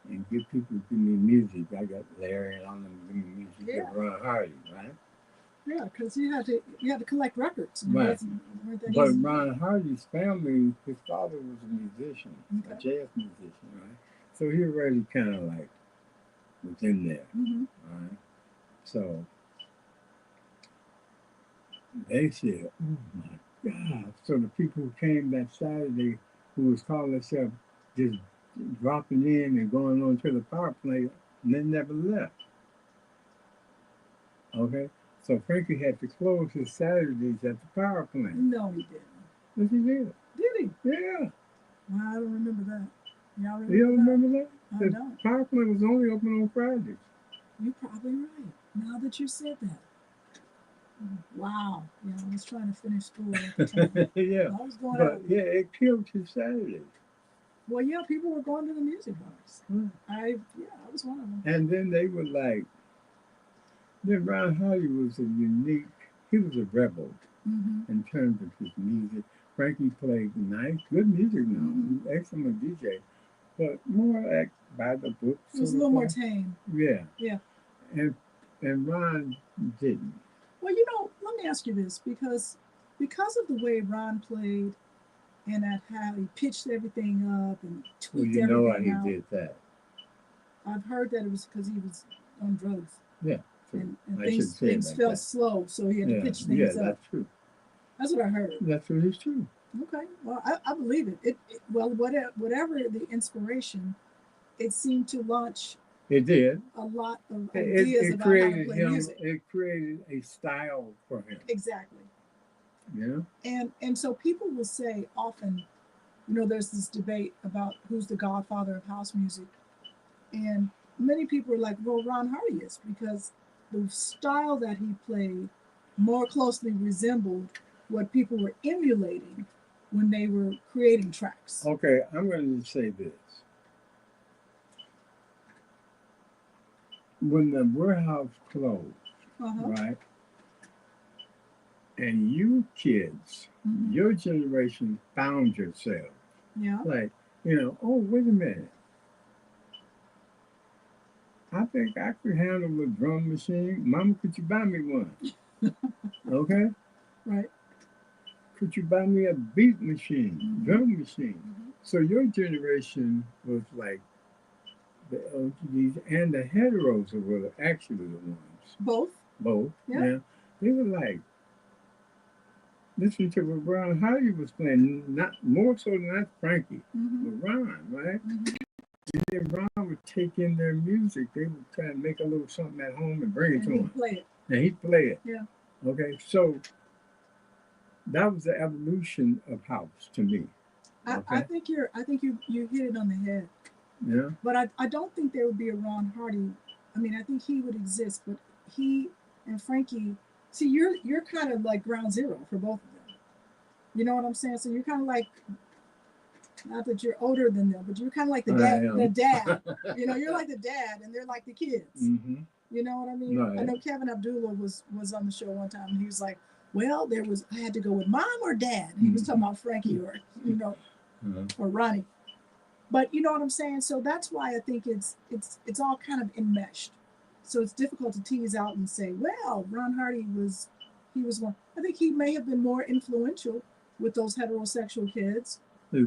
Speaker 2: and get people to give me music. I got Larry and all them to give me music of Ron Hardy, right?
Speaker 1: Yeah, because you had to collect records.
Speaker 2: Right. But Ron Hardy's family, his father was a musician, a jazz musician, right? So he already kind of like was in there, right? So they said, oh my God. So the people who came that Saturday, who was calling themselves just dropping in and going on to the power plant, and they never left. Okay? So Frankie had to close his Saturdays at the power plant.
Speaker 1: No, he didn't.
Speaker 2: Yes, he did.
Speaker 1: Did he?
Speaker 2: Yeah.
Speaker 1: Well, I don't remember that. Y'all remember
Speaker 2: You don't remember that?
Speaker 1: I
Speaker 2: The
Speaker 1: don't.
Speaker 2: power plant was only open on Fridays.
Speaker 1: You're probably right. Now that you said that. Wow. Yeah, I was trying to finish school at the time.
Speaker 2: Yeah.
Speaker 1: I was going
Speaker 2: But
Speaker 1: out.
Speaker 2: yeah, it killed his Saturdays.
Speaker 1: Well, yeah, people were going to the music bars. I was one of them.
Speaker 2: And then they were like, then Ron Hardy was a unique, he was a rebel in terms of his music. Frankie played nice, good music now, excellent DJ. but more like by the book.
Speaker 1: It was a little more tame.
Speaker 2: Yeah.
Speaker 1: Yeah.
Speaker 2: And Ron didn't.
Speaker 1: Well, let me ask you this, because of the way Ron played and at how he pitched everything up and
Speaker 2: Well,
Speaker 1: tweaked
Speaker 2: you know why
Speaker 1: everything
Speaker 2: he
Speaker 1: out.
Speaker 2: did that.
Speaker 1: I've heard that it was because he was on drugs.
Speaker 2: Yeah.
Speaker 1: And
Speaker 2: I should say
Speaker 1: things
Speaker 2: like
Speaker 1: felt
Speaker 2: that.
Speaker 1: slow, so he had to pitch
Speaker 2: Yeah,
Speaker 1: things up.
Speaker 2: that's true.
Speaker 1: That's what I heard.
Speaker 2: That's what is true.
Speaker 1: Okay, well, I believe it. Well, whatever the inspiration, it seemed to launch
Speaker 2: It did.
Speaker 1: a lot of ideas
Speaker 2: It
Speaker 1: about how to
Speaker 2: created
Speaker 1: play
Speaker 2: him.
Speaker 1: music.
Speaker 2: It created a style for him.
Speaker 1: Exactly.
Speaker 2: Yeah.
Speaker 1: And so people will say often, there's this debate about who's the godfather of house music, and many people are like, well, Ron Hardy is, because the style that he played more closely resembled what people were emulating when they were creating tracks.
Speaker 2: Okay, I'm going to say this. When the warehouse closed, right, and you kids, your generation found yourself.
Speaker 1: Yeah.
Speaker 2: Like, oh, wait a minute. I think I could handle a drum machine. Mama, could you buy me one? Okay?
Speaker 1: Right.
Speaker 2: Could you buy me a beat machine, drum machine? So your generation was like the LGBTs and the heteros were actually the ones. Both. Yeah. They were like, listen to what Ron Hardy was playing, not more so than not Frankie, but Ron, right? And then Ron would take in their music. They would try to make a little something at home and bring it to him. And he'd play it.
Speaker 1: Yeah.
Speaker 2: Okay, so that was the evolution of house to me. Okay?
Speaker 1: I think you hit it on the head.
Speaker 2: Yeah.
Speaker 1: But I don't think there would be a Ron Hardy. I mean, I think he would exist, but he and Frankie, see, you're kind of like ground zero for both of them. You know what I'm saying? So you're kind of like, not that you're older than them, but you're kind of like the dad. You're like the dad, and they're like the kids. You know what I mean? Right. I know Kevin Abdullah was on the show one time, and he was like, well, I had to go with mom or dad. And he was talking about Frankie or or Ronnie. But you know what I'm saying? So that's why I think it's all kind of enmeshed. So it's difficult to tease out and say, well, Ron Hardy was one. I think he may have been more influential with those heterosexual kids who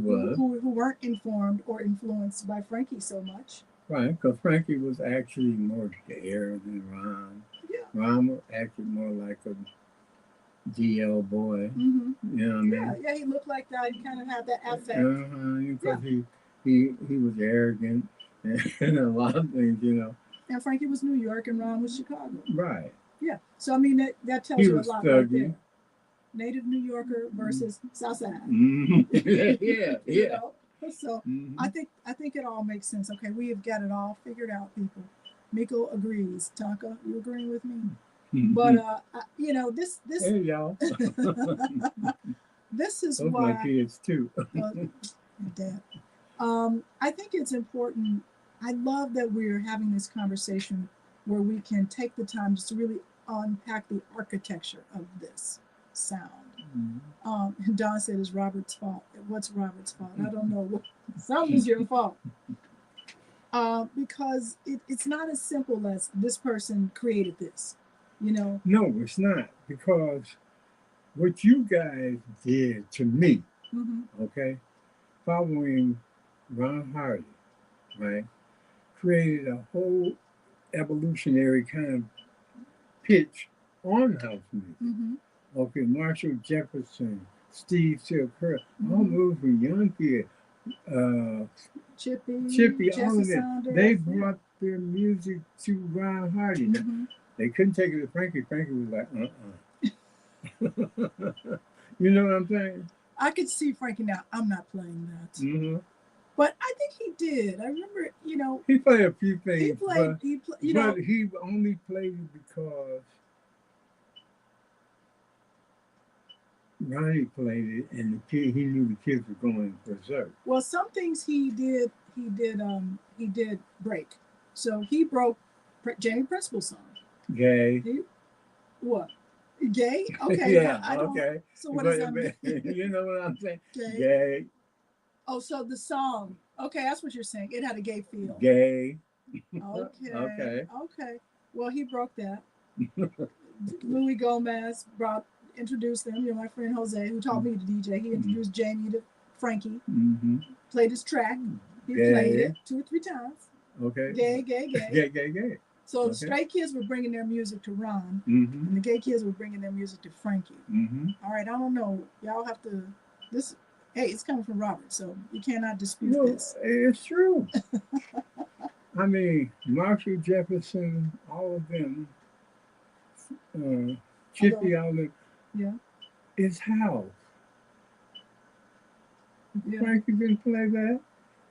Speaker 1: weren't informed or influenced by Frankie so much.
Speaker 2: Right, because Frankie was actually more dared than Ron. Yeah. Ron was actually more like a DL boy. You know what I mean?
Speaker 1: Yeah, he looked like that. He kind of had that affect.
Speaker 2: Because he was arrogant and a lot of things,
Speaker 1: And Frankie was New York and Ron was Chicago.
Speaker 2: Right.
Speaker 1: Yeah. So I mean that tells you a lot right there. Native New Yorker versus Southside. Yeah. So I think it all makes sense. Okay, we have got it all figured out, people. Miko agrees. Tonka, you agreeing with me? But this.
Speaker 2: Hey y'all.
Speaker 1: This is
Speaker 2: those
Speaker 1: why.
Speaker 2: My kids too.
Speaker 1: Dad. I think it's important. I love that we're having this conversation where we can take the time just to really unpack the architecture of this sound. And Don said it's Robert's fault. What's Robert's fault? I don't know. Something's your fault. Because it's not as simple as this person created this, No,
Speaker 2: it's not. Because what you guys did to me, okay, following Ron Hardy, right, created a whole evolutionary kind of pitch on house music. Okay, Marshall Jefferson, Steve Silker, all those were young kids. Chippy, all of them. They brought their music to Ron Hardy. They couldn't take it to Frankie. Frankie was like, You know what I'm saying?
Speaker 1: I could see Frankie now. I'm not playing that. But I think he did. I remember,
Speaker 2: He played a few things.
Speaker 1: He played,
Speaker 2: but he only played it because Ronnie played it, and he knew the kids were going berserk.
Speaker 1: Well, some things he did break. So he broke Jamie Principal's song.
Speaker 2: Gay.
Speaker 1: What? Gay? Okay.
Speaker 2: Yeah. Okay.
Speaker 1: So what does that mean?
Speaker 2: You know what I'm saying?
Speaker 1: Gay.
Speaker 2: Gay.
Speaker 1: Oh, so the song. Okay, that's what you're saying. It had a gay feel.
Speaker 2: Gay.
Speaker 1: Okay,
Speaker 2: Okay.
Speaker 1: okay. Well, he broke that. Louis Gomez introduced them. You know, my friend Jose, who taught me to DJ, he introduced Jamie to Frankie.
Speaker 2: Mm-hmm.
Speaker 1: Played his track. He
Speaker 2: Gay.
Speaker 1: played it 2 or 3 times.
Speaker 2: Okay.
Speaker 1: Gay, gay, gay.
Speaker 2: Gay, gay, gay.
Speaker 1: So the
Speaker 2: Okay.
Speaker 1: straight kids were bringing their music to Ron,
Speaker 2: Mm-hmm.
Speaker 1: and the gay kids were bringing their music to Frankie.
Speaker 2: Mm-hmm.
Speaker 1: All right, I don't know. Y'all have to. This, hey, it's coming from Robert, so you cannot dispute
Speaker 2: No,
Speaker 1: this.
Speaker 2: it's true. I mean, Marshall Jefferson, all of them, Chippy, all of
Speaker 1: Yeah,
Speaker 2: it's house.
Speaker 1: yeah.
Speaker 2: Frankie didn't play that.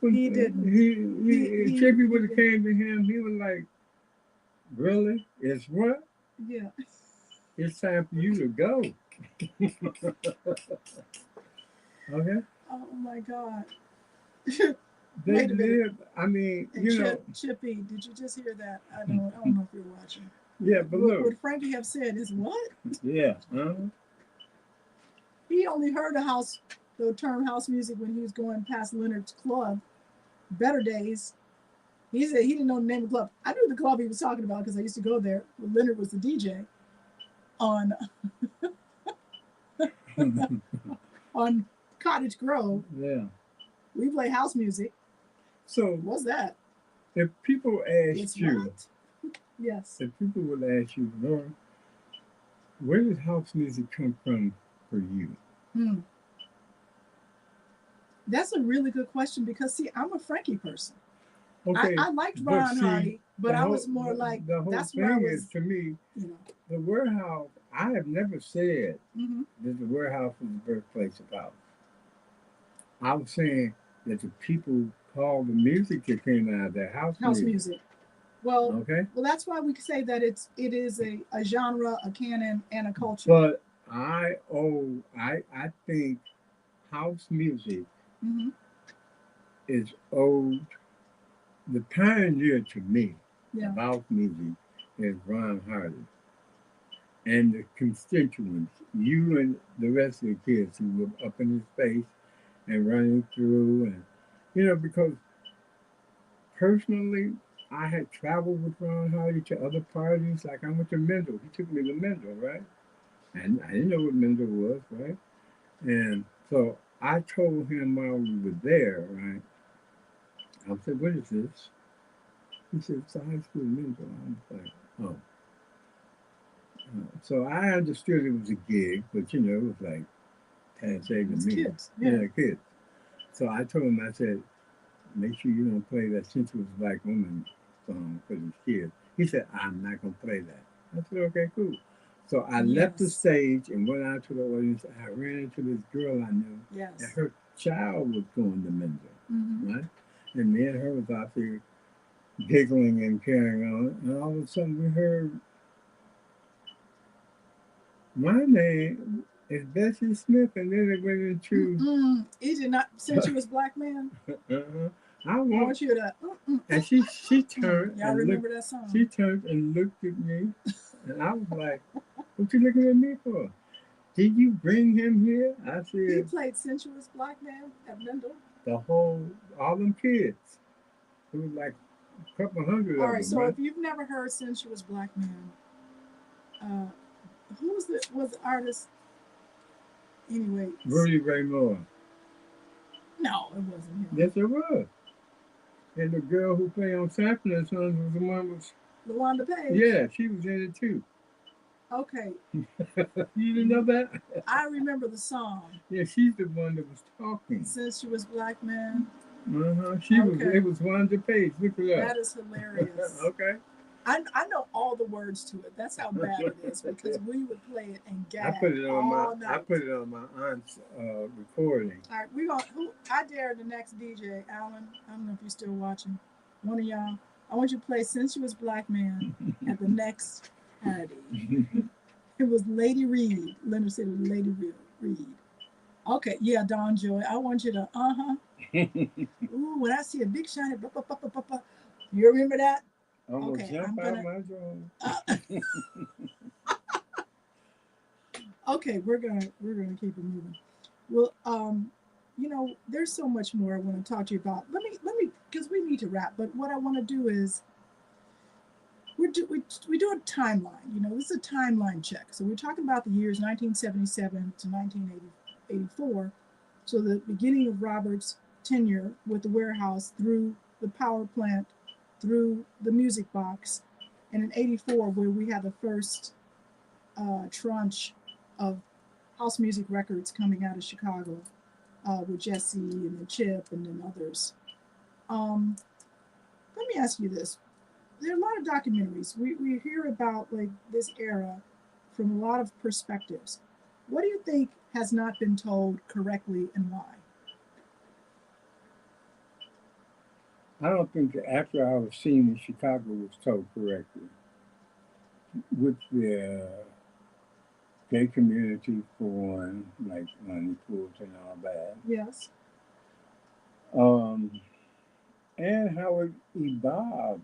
Speaker 2: But,
Speaker 1: He didn't.
Speaker 2: Chippy
Speaker 1: He
Speaker 2: would have
Speaker 1: didn't.
Speaker 2: came to him. He was like, "Really? It's what?
Speaker 1: Yeah.
Speaker 2: It's time for you to go." Okay.
Speaker 1: Oh my God.
Speaker 2: They
Speaker 1: Wait a minute.
Speaker 2: live. I mean,
Speaker 1: And
Speaker 2: you know.
Speaker 1: Chippy, did you just hear that? I don't know if you're watching.
Speaker 2: Yeah, but
Speaker 1: What
Speaker 2: look.
Speaker 1: would Frankie have said is what?
Speaker 2: Yeah.
Speaker 1: He only heard the term house music when he was going past Leonard's club, Better Days. He said he didn't know the name of the club. I knew the club he was talking about because I used to go there. Leonard was the DJ on on Cottage Grove.
Speaker 2: Yeah.
Speaker 1: We play house music.
Speaker 2: So
Speaker 1: What's that?
Speaker 2: if people asked
Speaker 1: It's
Speaker 2: you,
Speaker 1: what? Yes.
Speaker 2: if people would ask you, Laura, where does house music come from for you?
Speaker 1: That's a really good question because see, I'm a Frankie person.
Speaker 2: Okay,
Speaker 1: I liked Ron Hardy, but I was more like
Speaker 2: the whole
Speaker 1: that's
Speaker 2: thing
Speaker 1: where I was.
Speaker 2: is to me,
Speaker 1: You know.
Speaker 2: the warehouse. I have never said
Speaker 1: Mm-hmm.
Speaker 2: that the warehouse was the birthplace of house. I was saying that the people called the music that came out of their house
Speaker 1: music. Well,
Speaker 2: okay.
Speaker 1: Well, that's why we say that it is a genre, a canon, and a culture.
Speaker 2: But I think house music
Speaker 1: mm-hmm.
Speaker 2: is owed. The pioneer to me
Speaker 1: of
Speaker 2: house music is Ron Hardy. And the constituents, you and the rest of the kids who were up in his face and running through, and because personally, I had traveled with Ron Hardy to other parties. Like I went to Mendel. He took me to Mendel, right? And I didn't know what Mendel was, right? And so I told him while we were there, right? I said, "What is this?" He said, "It's a high school Mendel." I was like, "Oh." So I understood it was a gig, but it was like passe to me.
Speaker 1: Kids. Yeah,
Speaker 2: kids. So I told him, I said, "Make sure you don't play that Sensuous Black Woman song for these kids." He said, "I'm not going to play that." I said, "Okay, cool." So I left the stage and went out to the audience. I ran into this girl I knew.
Speaker 1: Yes.
Speaker 2: And her child was going to Mendel, right? And me and her was out there giggling and carrying on. And all of a sudden we heard, "My name is Bessie Smith," and then it went into.
Speaker 1: Is it not Sensuous Black Man?
Speaker 2: I
Speaker 1: want you to.
Speaker 2: And she turned.
Speaker 1: Y'all remember that song?
Speaker 2: She turned and looked at me, and I was like, "What you looking at me for? Did you bring him here?" I said,
Speaker 1: "He played Sensuous Black Man at Mendel."
Speaker 2: All them kids. It was like a couple hundred of them.
Speaker 1: All right, so
Speaker 2: right?
Speaker 1: if you've never heard Sensuous Black Man, who was the artist? Anyway,
Speaker 2: Rudy Ray Moore.
Speaker 1: No, it wasn't him.
Speaker 2: Yes, it was. And the girl who played on Sampling and Sons was the one was
Speaker 1: LaWanda Page.
Speaker 2: Yeah, she was in it too.
Speaker 1: Okay.
Speaker 2: You didn't know that?
Speaker 1: I remember the song.
Speaker 2: Yeah, she's the one that was talking.
Speaker 1: Sensuous Black Man.
Speaker 2: She was. It was Wanda Page. Look it up.
Speaker 1: That is hilarious.
Speaker 2: Okay.
Speaker 1: I know all the words to it. That's how bad it is because we would play it and gag
Speaker 2: I put it on
Speaker 1: all night.
Speaker 2: I put it on my aunt's recording.
Speaker 1: All right, I dare the next DJ, Alan. I don't know if you're still watching. One of y'all. I want you to play Sensuous Black Man at the next party. It was Lady Reed. Leonard said it was Lady Reed. Okay, yeah, Don Joy. I want you to Ooh, when I see a big shiny you remember that?
Speaker 2: I'm gonna jump out my drone.
Speaker 1: Okay, we're gonna keep it moving. Well, there's so much more I want to talk to you about. Let me, because we need to wrap. But what I want to do is we do a timeline. This is a timeline check. So we're talking about the years 1977 to 1984. So the beginning of Robert's tenure with the warehouse through the power plant, through the music box, and in '84 where we had the first tranche of house music records coming out of Chicago with Jesse and then Chip and then others. Um, Let me ask you this. There are a lot of documentaries. We hear about like this era from a lot of perspectives. What do you think has not been told correctly and why?
Speaker 2: I don't think the after hours scene in Chicago was told correctly with the gay community for one, like Lonnie Pools and all that.
Speaker 1: Yes.
Speaker 2: Um, and how it evolved.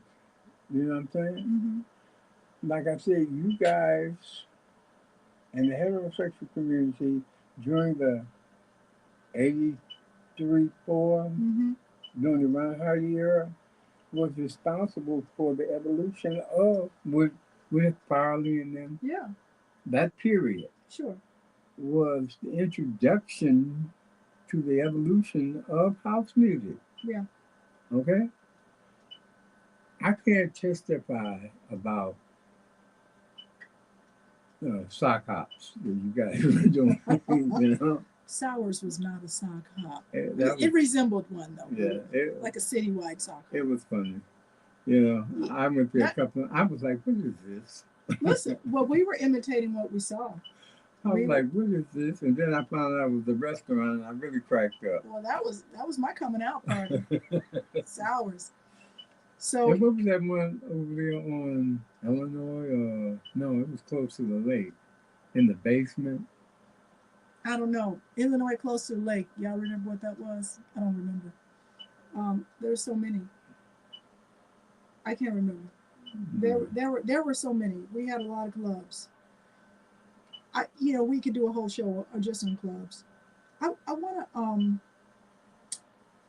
Speaker 2: You know what I'm saying?
Speaker 1: Mm-hmm.
Speaker 2: Like I said, you guys and the heterosexual community during the 83, 4,
Speaker 1: Mm-hmm.
Speaker 2: during the Ron Hardy era, was responsible for the evolution of with Farley and them.
Speaker 1: Yeah.
Speaker 2: That period
Speaker 1: Sure.
Speaker 2: was the introduction to the evolution of house music.
Speaker 1: Yeah.
Speaker 2: Okay? I can't testify about sock hops that you guys were doing, you know?
Speaker 1: Sours was not a sock hop.
Speaker 2: That
Speaker 1: It
Speaker 2: was,
Speaker 1: resembled one though.
Speaker 2: yeah,
Speaker 1: Like a citywide sock hop.
Speaker 2: it was funny. You know, I went through a
Speaker 1: That,
Speaker 2: couple, I was like, what is this?
Speaker 1: listen, well, we were imitating what we saw.
Speaker 2: I was
Speaker 1: We,
Speaker 2: like, what is this? And then I found out it was a restaurant and I really cracked up.
Speaker 1: well, that was my coming out party. Sours. So
Speaker 2: And what was that one over there on Illinois? No, it was close to the lake. In the basement.
Speaker 1: I don't know. Illinois close to the lake. Y'all remember what that was? I don't remember. There's so many. I can't remember. There were so many. We had a lot of clubs. We could do a whole show just on clubs. I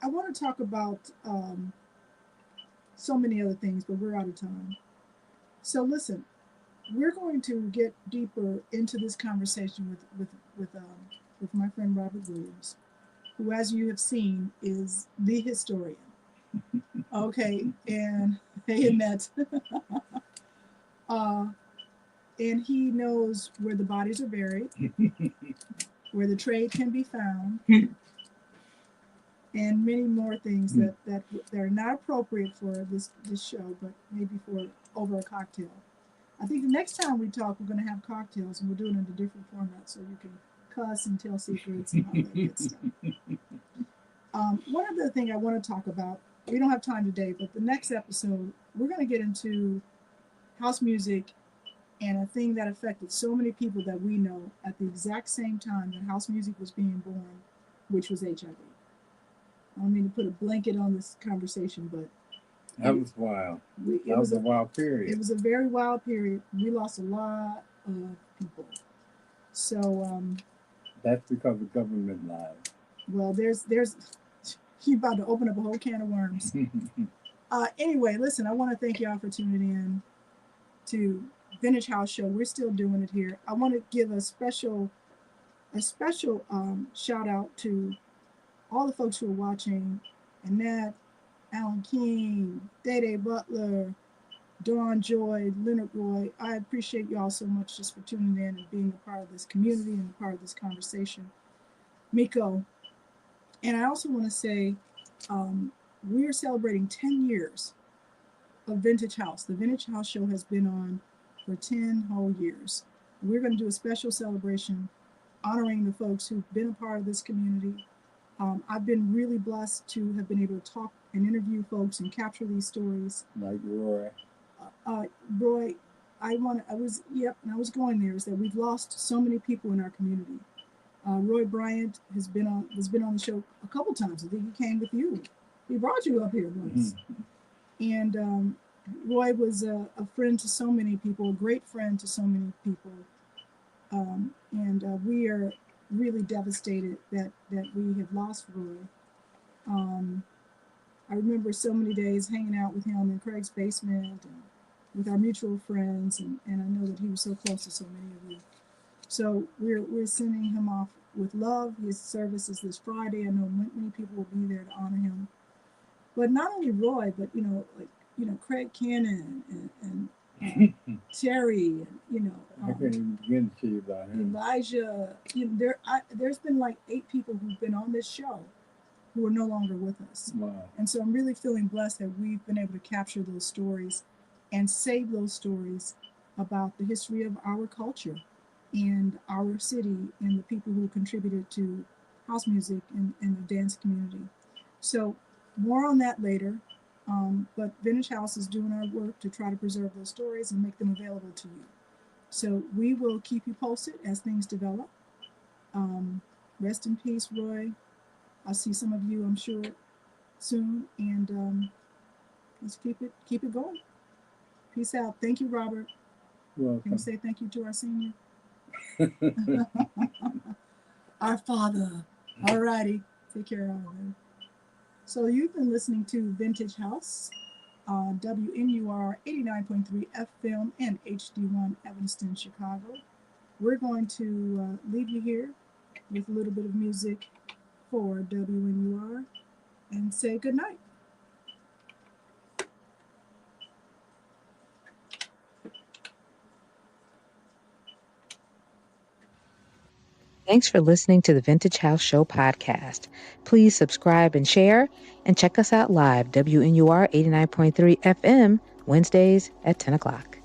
Speaker 1: want to talk about so many other things, but we're out of time. So listen, we're going to get deeper into this conversation with my friend Robert Williams, who, as you have seen, is the historian. Okay, and they met, uh, and he knows where the bodies are buried, where the trade can be found, and many more things that are not appropriate for this show, but maybe for over a cocktail. I think the next time we talk, we're going to have cocktails, and we'll do it in a different format, so you can cuss and tell secrets and all that good stuff. One other thing I want to talk about, we don't have time today, but the next episode, we're going to get into house music and a thing that affected so many people that we know at the exact same time that house music was being born, which was HIV. I don't mean to put a blanket on this conversation, but
Speaker 2: that was wild. That was a wild period.
Speaker 1: It was a very wild period. We lost a lot of people. So
Speaker 2: that's because of government lies.
Speaker 1: Well, there's you're about to open up a whole can of worms. Anyway, listen, I want to thank y'all for tuning in to Vintage House Show. We're still doing it here. I want to give a special shout out to all the folks who are watching: Annette, Alan King, Day Butler, Dawn Joy, Leonard Roy. I appreciate y'all so much just for tuning in and being a part of this community and a part of this conversation. Miko. And I also want to say we are celebrating 10 years of Vintage House. The Vintage House Show has been on for 10 whole years. We're going to do a special celebration honoring the folks who've been a part of this community. I've been really blessed to have been able to talk and interview folks and capture these stories.
Speaker 2: Like Roy.
Speaker 1: Roy, I was going there, is that we've lost so many people in our community. Roy Bryant has been on the show a couple times. I think he came with you. He brought you up here once. And Roy was a friend to so many people, a great friend to so many people. And really devastated that we have lost Roy. I remember so many days hanging out with him in Craig's basement and with our mutual friends, and I know that he was so close to so many of you. So we're sending him off with love. His service is this Friday. I know many people will be there to honor him. But not only Roy, but Craig Cannon and Terry, and
Speaker 2: I can't even begin to tell you about him.
Speaker 1: Elijah. There's been like 8 people who've been on this show who are no longer with us.
Speaker 2: Wow.
Speaker 1: And so I'm really feeling blessed that we've been able to capture those stories and save those stories about the history of our culture and our city and the people who contributed to house music and the dance community. So more on that later. But Vintage House is doing our work to try to preserve those stories and make them available to you. So we will keep you posted as things develop. Rest in peace, Roy. I'll see some of you, I'm sure, soon. And let's keep it going. Peace out. Thank you, Robert.
Speaker 2: You're welcome.
Speaker 1: Can we say thank you to our senior? Our father. All righty. Take care of him. So you've been listening to Vintage House on WNUR 89.3 FM and HD1 Evanston, Chicago. We're going to leave you here with a little bit of music for WNUR and say good night.
Speaker 3: Thanks for listening to the Vintage House Show podcast. Please subscribe and share, and check us out live, WNUR 89.3 FM, Wednesdays at 10 o'clock.